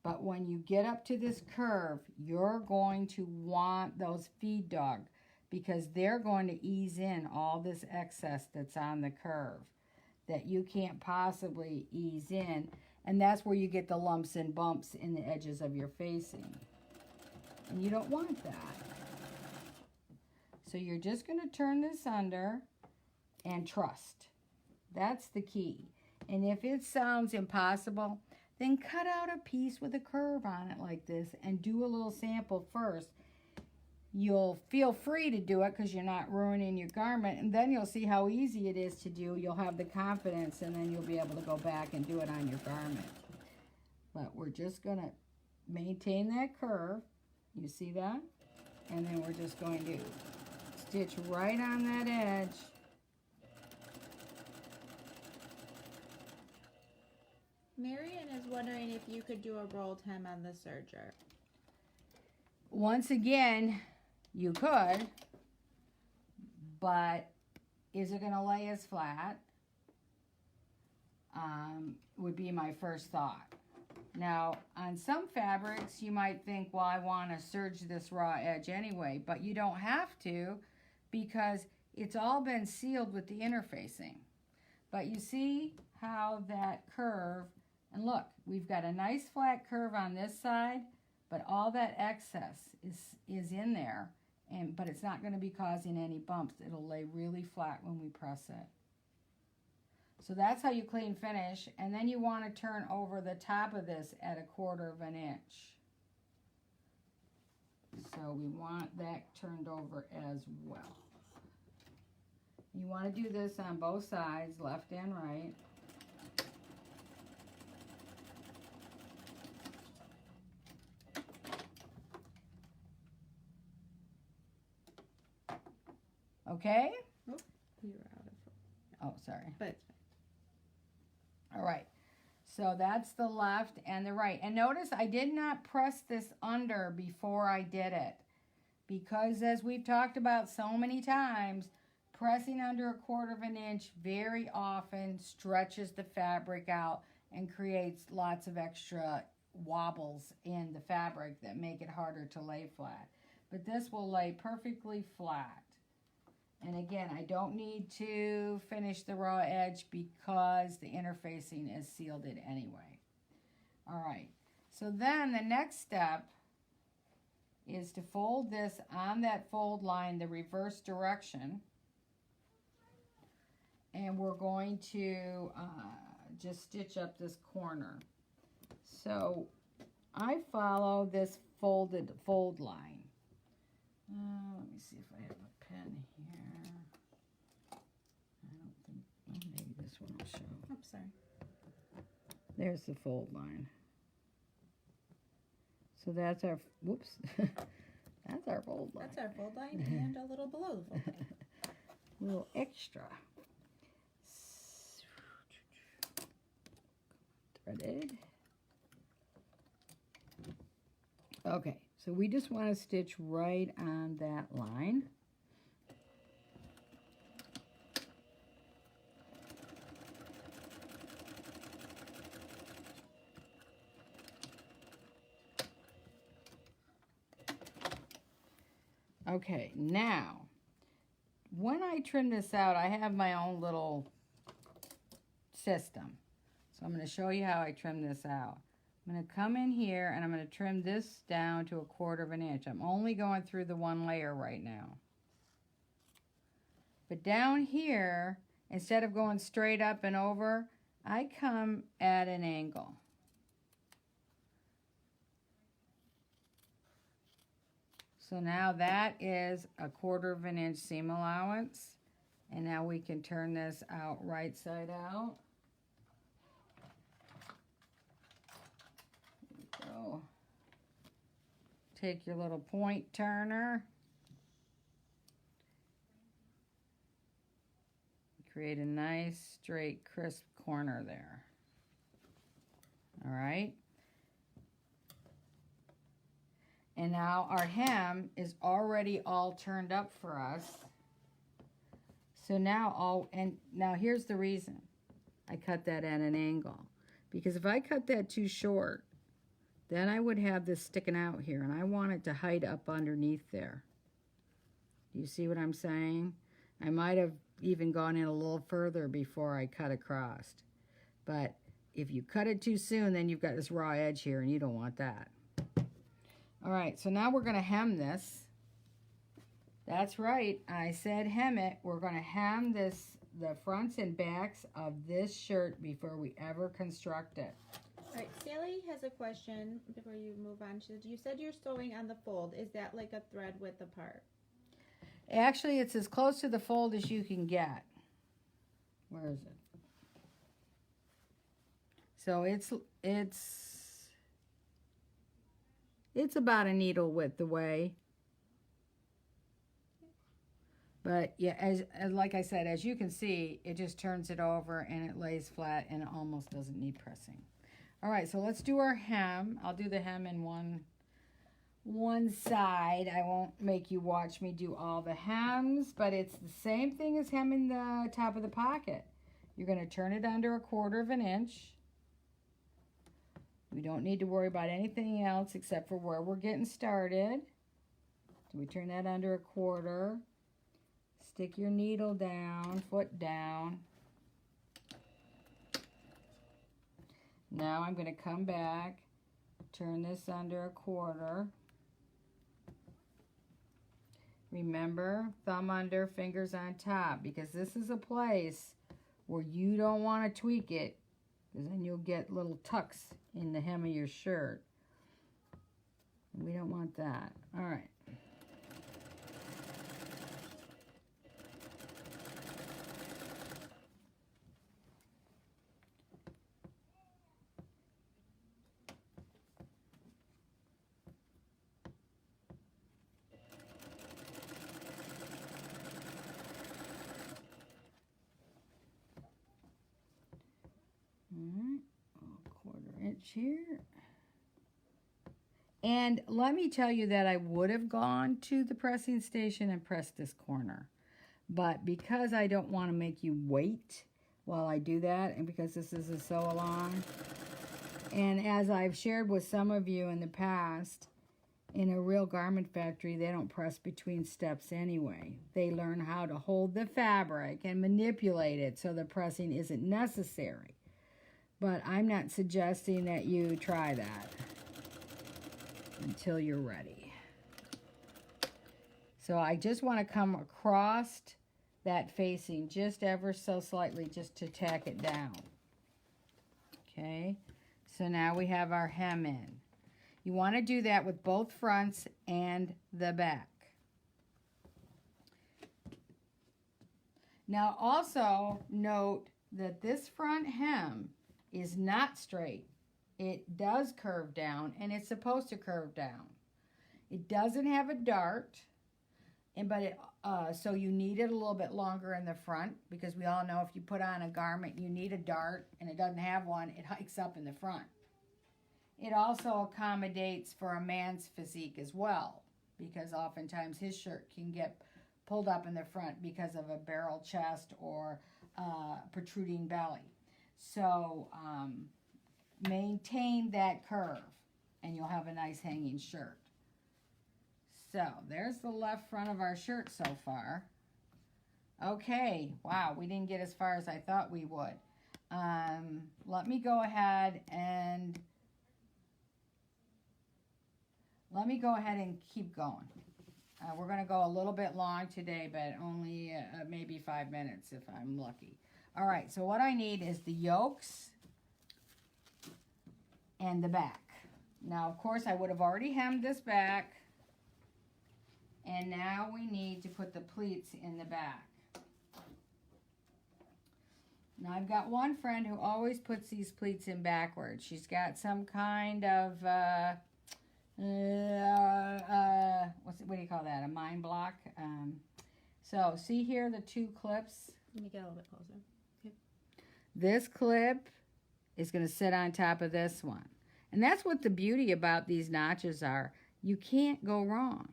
but when you get up to this curve, you're going to want those feed dog because they're going to ease in all this excess that's on the curve that you can't possibly ease in. And that's where you get the lumps and bumps in the edges of your facing. And you don't want that. So you're just going to turn this under and trust. That's the key. And if it sounds impossible, then cut out a piece with a curve on it like this and do a little sample first. You'll feel free to do it because you're not ruining your garment, and then you'll see how easy it is to do. You'll have the confidence, and then you'll be able to go back and do it on your garment. But we're just going to maintain that curve. You see that? And then we're just going to stitch right on that edge. Marion is wondering if you could do a rolled hem on the serger. Once again, you could, but is it going to lay as flat? Would be my first thought. Now, on some fabrics, you might think, well, I want to serge this raw edge anyway, but you don't have to because it's all been sealed with the interfacing. But you see how that curve, and look, we've got a nice flat curve on this side, but all that excess is in there, but it's not going to be causing any bumps. It'll lay really flat when we press it. So that's how you clean finish, and then you want to turn over the top of this at 1/4 of an inch. So we want that turned over as well. You want to do this on both sides, left and right. Okay? Oh, you're out of Oh, sorry. but it's fine. All right. So that's the left and the right. And notice I did not press this under before I did it. Because as we've talked about so many times, pressing under 1/4 of an inch very often stretches the fabric out and creates lots of extra wobbles in the fabric that make it harder to lay flat. But this will lay perfectly flat. And again, I don't need to finish the raw edge because the interfacing is sealed it anyway. All right, so then the next step is to fold this on that fold line, the reverse direction. And we're going to just stitch up this corner. So I follow this fold line. Let me see if I have a pen here. I don't think, oh, maybe this one will show. Oh, sorry. There's the fold line. So that's our, whoops, that's our fold line. That's our fold line and a little below the fold line. A little extra. Threaded. Okay, so we just want to stitch right on that line. Okay, now, when I trim this out, I have my own little system. So I'm going to show you how I trim this out. I'm going to come in here and I'm going to trim this down to 1/4 of an inch. I'm only going through the one layer right now. But down here, instead of going straight up and over, I come at an angle. So now that is 1/4 of an inch seam allowance. And now we can turn this out right side out. There we go. Take your little point turner. Create a nice, straight, crisp corner there. All right. And now our hem is already all turned up for us. So now now here's the reason I cut that at an angle. Because if I cut that too short, then I would have this sticking out here, and I want it to hide up underneath there. Do you see what I'm saying? I might have even gone in a little further before I cut across. But if you cut it too soon, then you've got this raw edge here, and you don't want that. All right, so now we're going to hem this. That's right, I said hem it. We're going to hem this, the fronts and backs of this shirt before we ever construct it. All right, Sally has a question before you move on. She said, you said you're sewing on the fold. Is that like a thread width apart? Actually, it's as close to the fold as you can get. Where is it? So it's about a needle width away. But yeah, as like I said, as you can see, it just turns it over and it lays flat and it almost doesn't need pressing. All right, so let's do our hem. I'll do the hem in one side. I won't make you watch me do all the hems, but it's the same thing as hemming the top of the pocket. You're going to turn it under 1/4 of an inch. We don't need to worry about anything else except for where we're getting started. So we turn that under 1/4. Stick your needle down, foot down. Now I'm going to come back, turn this under 1/4. Remember, thumb under, fingers on top, because this is a place where you don't want to tweak it, because then you'll get little tucks in the hem of your shirt. We don't want that. All right. Here. And let me tell you that I would have gone to the pressing station and pressed this corner. But because I don't want to make you wait while I do that, and because this is a sew-along, and as I've shared with some of you in the past, in a real garment factory, they don't press between steps anyway. They learn how to hold the fabric and manipulate it so the pressing isn't necessary. But I'm not suggesting that you try that until you're ready. So I just want to come across that facing just ever so slightly just to tack it down. Okay, so now we have our hem in. You want to do that with both fronts and the back. Now also note that this front hem is not straight. It does curve down, and it's supposed to curve down. It doesn't have a dart, so you need it a little bit longer in the front, because we all know if you put on a garment, you need a dart, and it doesn't have one, it hikes up in the front. It also accommodates for a man's physique as well, because oftentimes his shirt can get pulled up in the front because of a barrel chest or protruding belly. So maintain that curve, and you'll have a nice hanging shirt. So there's the left front of our shirt so far. Okay, wow, we didn't get as far as I thought we would. Let me go ahead and keep going. We're going to go a little bit long today, but only maybe 5 minutes if I'm lucky. All right, so what I need is the yokes and the back. Now, of course, I would have already hemmed this back, and now we need to put the pleats in the back. Now, I've got one friend who always puts these pleats in backwards. She's got some kind of... what do you call that? A mind block. So see here the two clips. Let me get a little bit closer. Okay. This clip is going to sit on top of this one, and that's what the beauty about these notches are. You can't go wrong,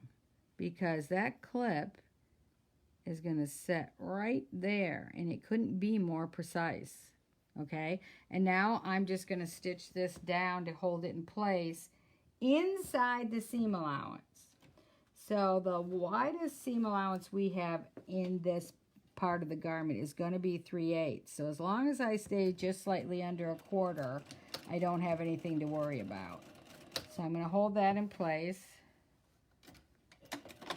because that clip is going to sit right there, and it couldn't be more precise. Okay, and now I'm just going to stitch this down to hold it in place inside the seam allowance. So the widest seam allowance we have in this part of the garment is going to be 3/8. So as long as I stay just slightly under 1/4, I don't have anything to worry about. So I'm going to hold that in place.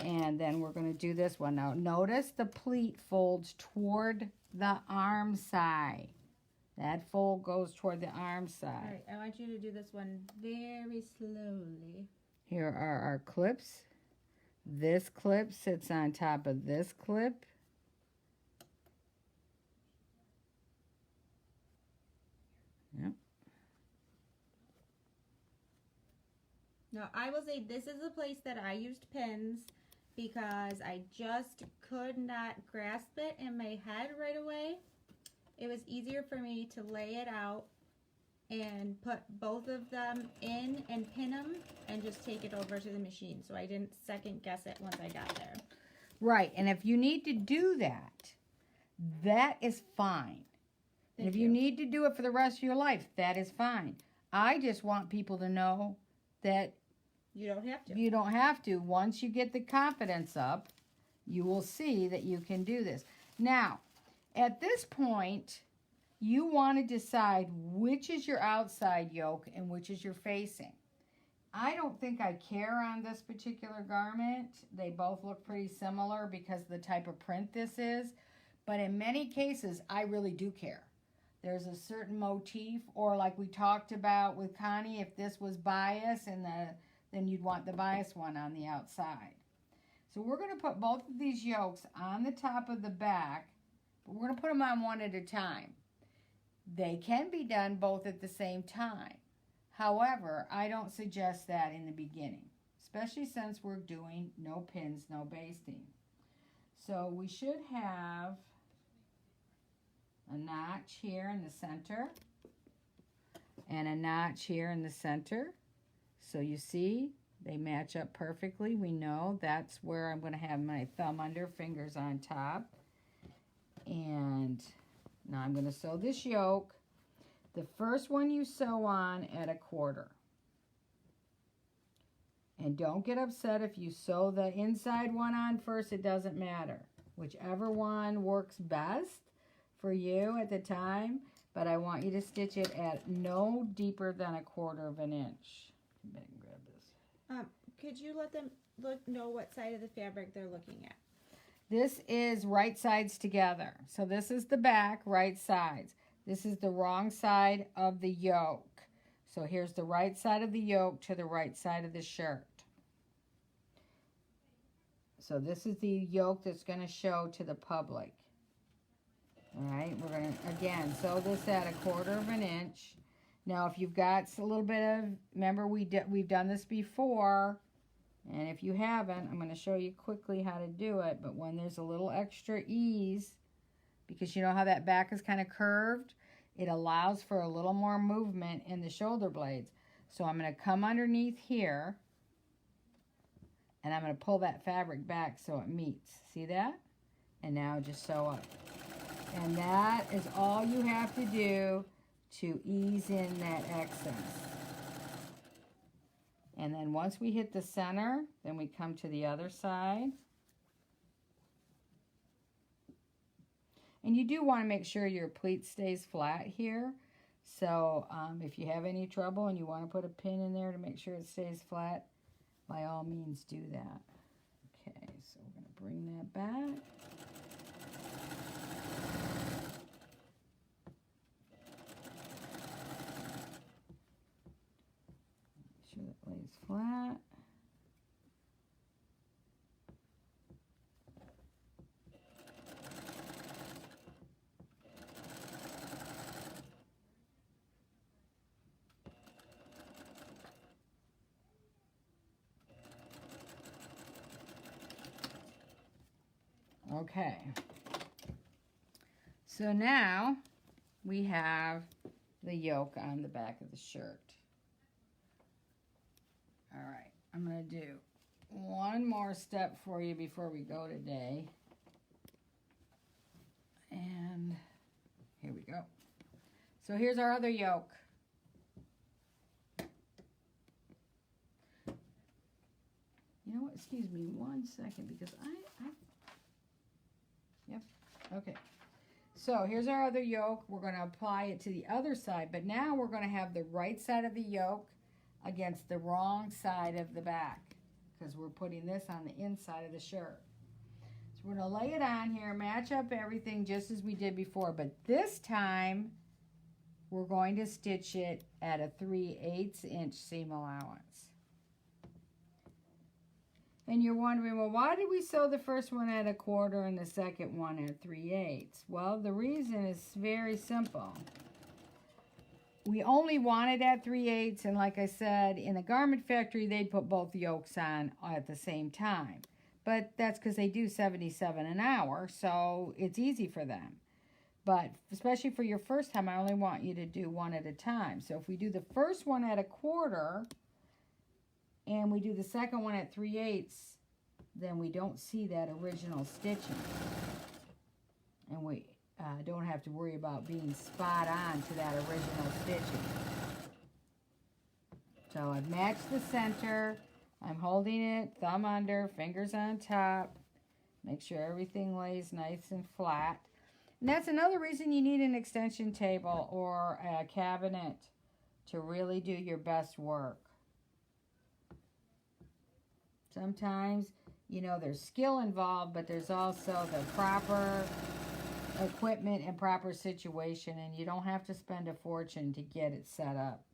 And then we're going to do this one. Now notice the pleat folds toward the arm side. That fold goes toward the arm side. All right, I want you to do this one very slowly. Here are our clips. This clip sits on top of this clip. Yep. Now, I will say this is the place that I used pins because I just could not grasp it in my head right away. It was easier for me to lay it out and put both of them in and pin them and just take it over to the machine. So I didn't second guess it once I got there. Right, and if you need to do that, that is fine. And if you need to do it for the rest of your life, that is fine. I just want people to know that you don't have to. You don't have to. Once you get the confidence up, you will see that you can do this. Now, at this point, you want to decide which is your outside yoke and which is your facing. I don't think I care on this particular garment. They both look pretty similar because of the type of print this is. But in many cases, I really do care. There's a certain motif, or like we talked about with Connie, if this was bias, then you'd want the bias one on the outside. So we're going to put both of these yokes on the top of the back, but we're going to put them on one at a time. They can be done both at the same time. However, I don't suggest that in the beginning, especially since we're doing no pins, no basting. So we should have a notch here in the center and a notch here in the center. So you see, they match up perfectly. We know that's where I'm going to have my thumb under, fingers on top. And now I'm going to sew this yoke. The first one you sew on at 1/4. And don't get upset if you sew the inside one on first. It doesn't matter. Whichever one works best for you at the time. But I want you to stitch it at no deeper than 1/4 inch. I can grab this. Could you let them know what side of the fabric they're looking at? This is right sides together. So this is the back, right sides. This is the wrong side of the yoke. So here's the right side of the yoke to the right side of the shirt. So this is the yoke that's going to show to the public. All right, we're going to, again, sew this at 1/4 of an inch. Now, if you've got a little bit of, remember we've done this before, and if you haven't, I'm going to show you quickly how to do it, but when there's a little extra ease, because you know how that back is kind of curved, it allows for a little more movement in the shoulder blades. So I'm going to come underneath here, and I'm going to pull that fabric back so it meets. See that? And now just sew up. And that is all you have to do to ease in that excess. And then once we hit the center, then we come to the other side. And you do want to make sure your pleat stays flat here. So if you have any trouble and you want to put a pin in there to make sure it stays flat, by all means do that. Okay, so we're going to bring that back. Make sure it lays flat. Okay, so now we have the yoke on the back of the shirt. All right, I'm going to do one more step for you before we go today. And here we go. So here's our other yoke. You know what, excuse me one second, because Yep, okay. So here's our other yoke. We're going to apply it to the other side, but now we're going to have the right side of the yoke against the wrong side of the back, because we're putting this on the inside of the shirt. So we're going to lay it on here, match up everything just as we did before, but this time we're going to stitch it at a 3/8 inch seam allowance. And you're wondering, well, why did we sew the first one at 1/4 and the second one at 3/8? Well, the reason is very simple. We only wanted at 3/8, and like I said, in the garment factory, they'd put both yokes on at the same time. But that's because they do 77 an hour, so it's easy for them. But especially for your first time, I only want you to do one at a time. So if we do the first one at 1/4, and we do the second one at 3/8, then we don't see that original stitching. And we don't have to worry about being spot on to that original stitching. So I've matched the center. I'm holding it, thumb under, fingers on top. Make sure everything lays nice and flat. And that's another reason you need an extension table or a cabinet to really do your best work. Sometimes, you know, there's skill involved, but there's also the proper equipment and proper situation, and you don't have to spend a fortune to get it set up.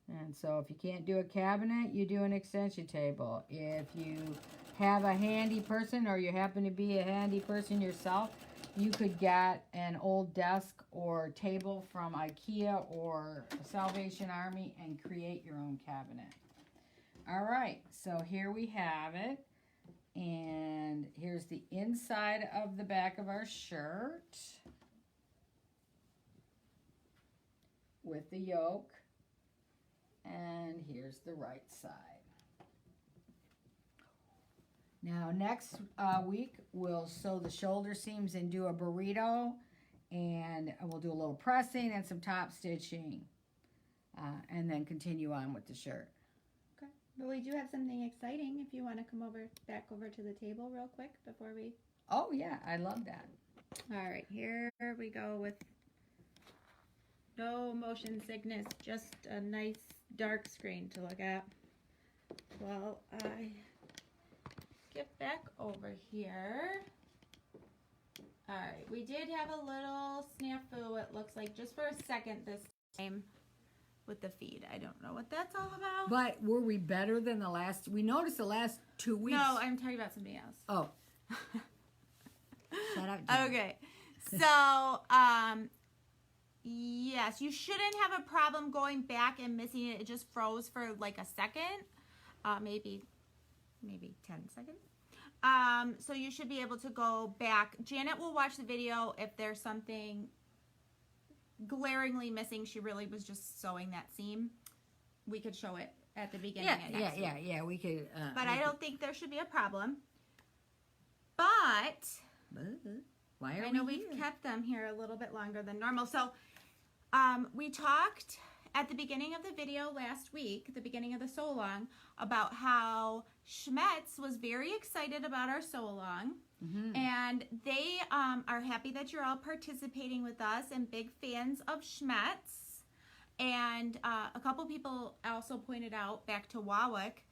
And so if you can't do a cabinet, you do an extension table. If you have a handy person, or you happen to be a handy person yourself, you could get an old desk or table from IKEA or Salvation Army and create your own cabinet. All right, so here we have it. And here's the inside of the back of our shirt with the yoke. And here's the right side. Now next week we'll sew the shoulder seams and do a burrito, and we'll do a little pressing and some top stitching, and then continue on with the shirt. Okay, but we do have something exciting if you want to come back over to the table real quick before we... Oh yeah, I love that. All right, here we go with no motion sickness, just a nice dark screen to look at. Well, I get back over here. All right, we did have a little snafu, it looks like, just for a second this time with the feed. I don't know what that's all about. But were we better than the last? We noticed the last 2 weeks. No, I'm talking about something else. Oh. Shut up, Jen. Okay, so, yes, you shouldn't have a problem going back and missing it. It just froze for like a second, maybe 10 seconds. So you should be able to go back. Janet will watch the video if there's something glaringly missing. She really was just sewing that seam. We could show it at the beginning. Yeah. We could. But I don't think there should be a problem. But Why are I know we we've here? kept them here a little bit longer than normal. So we talked at the beginning of the video last week, the beginning of the sew along, about how Schmetz was very excited about our sew along. Mm-hmm. And they are happy that you're all participating with us and big fans of Schmetz. And a couple people also pointed out back to Wawick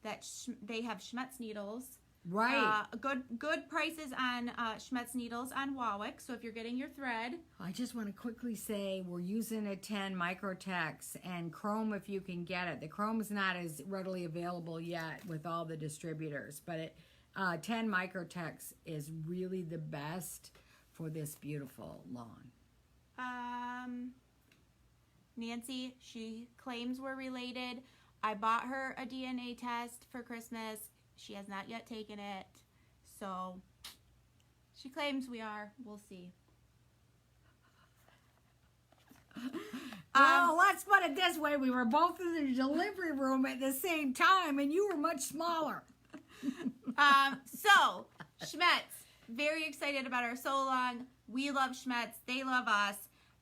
that they have Schmetz needles. Right. Good prices on Schmetz needles on Wawick. So if you're getting your thread, I just want to quickly say we're using a 10 Microtex and Chrome if you can get it. The Chrome is not as readily available yet with all the distributors, but 10 Microtex is really the best for this beautiful lawn. Nancy, she claims we're related. I bought her a DNA test for Christmas. She has not yet taken it. So she claims we are. We'll see. Well, let's put it this way. We were both in the delivery room at the same time, and you were much smaller. So Schmetz, very excited about our sew along. We love Schmetz. They love us.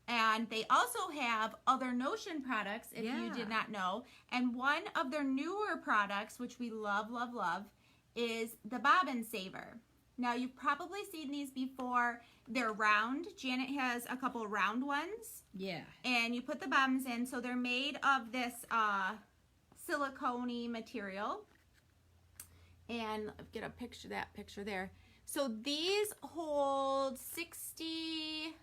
And they also have other Notion products, if you did not know. And one of their newer products, which we love, love, love, is the Bobbin Saver. Now, you've probably seen these before. They're round. Janet has a couple round ones. Yeah. And you put the bobbins in. So they're made of this silicone material. And get a picture, that picture there. So these hold 66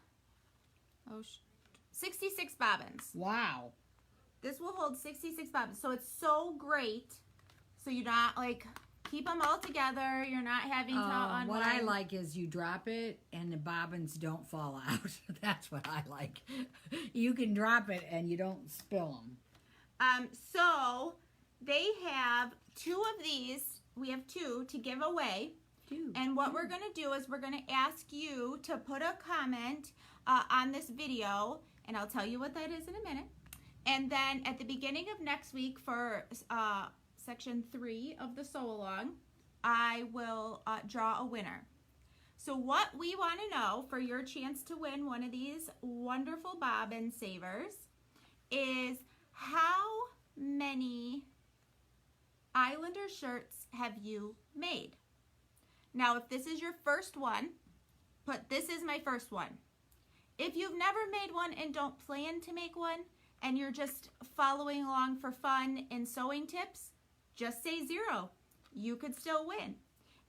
bobbins. Wow. This will hold 66 bobbins. So it's so great. So you're not like, keep them all together. You're not having to unwind. What I like is you drop it and the bobbins don't fall out. That's what I like. You can drop it and you don't spill them. So they have 2 of these. We have 2 to give away. And what we're going to do is we're going to ask you to put a comment on this video, and I'll tell you what that is in a minute. And then at the beginning of next week for section 3 of the sew along, I will draw a winner. So what we want to know for your chance to win one of these wonderful bobbin savers is how many Islander shirts have you made? Now, if this is your first one, put this is my first one. If you've never made one and don't plan to make one, and you're just following along for fun and sewing tips, just say 0. You could still win.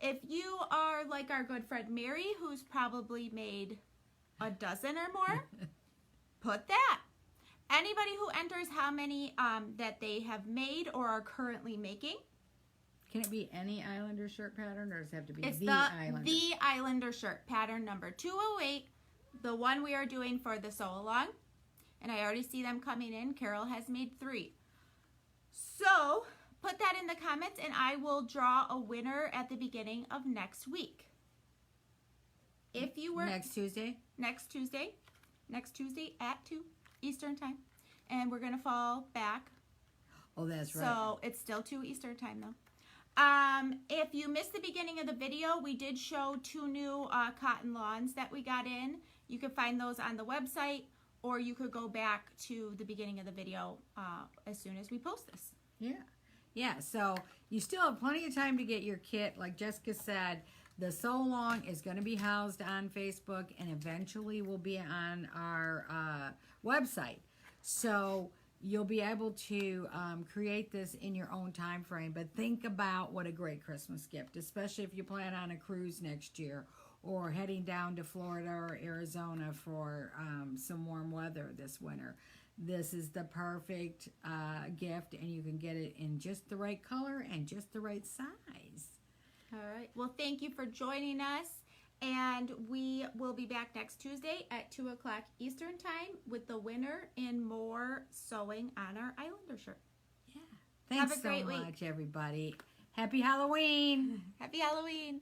If you are like our good friend Mary, who's probably made a dozen or more, put that. Anybody who enters how many that they have made or are currently making. Can it be any Islander shirt pattern, or does it have to be It's the Islander? the Islander shirt pattern number 208, the one we are doing for the sew along. And I already see them coming in. Carol has made 3. So put that in the comments and I will draw a winner at the beginning of next week. If you were Next Tuesday? next Tuesday at 2 Eastern time. And we're going to fall back. Oh, that's right. So it's still 2 Eastern time though. If you missed the beginning of the video, we did show 2 new cotton lawns that we got in. You can find those on the website, or you could go back to the beginning of the video as soon as we post this. Yeah, so you still have plenty of time to get your kit. Like Jessica said, the sew along is going to be housed on Facebook and eventually will be on our website. So you'll be able to create this in your own time frame, but think about what a great Christmas gift, especially if you plan on a cruise next year, or heading down to Florida or Arizona for some warm weather this winter. This is the perfect gift, and you can get it in just the right color and just the right size. All right. Well, thank you for joining us. And we will be back next Tuesday at 2 o'clock Eastern Time with the winner and more sewing on our Islander shirt. Yeah. Thanks Have a great so week. much, everybody. Happy Halloween. Happy Halloween.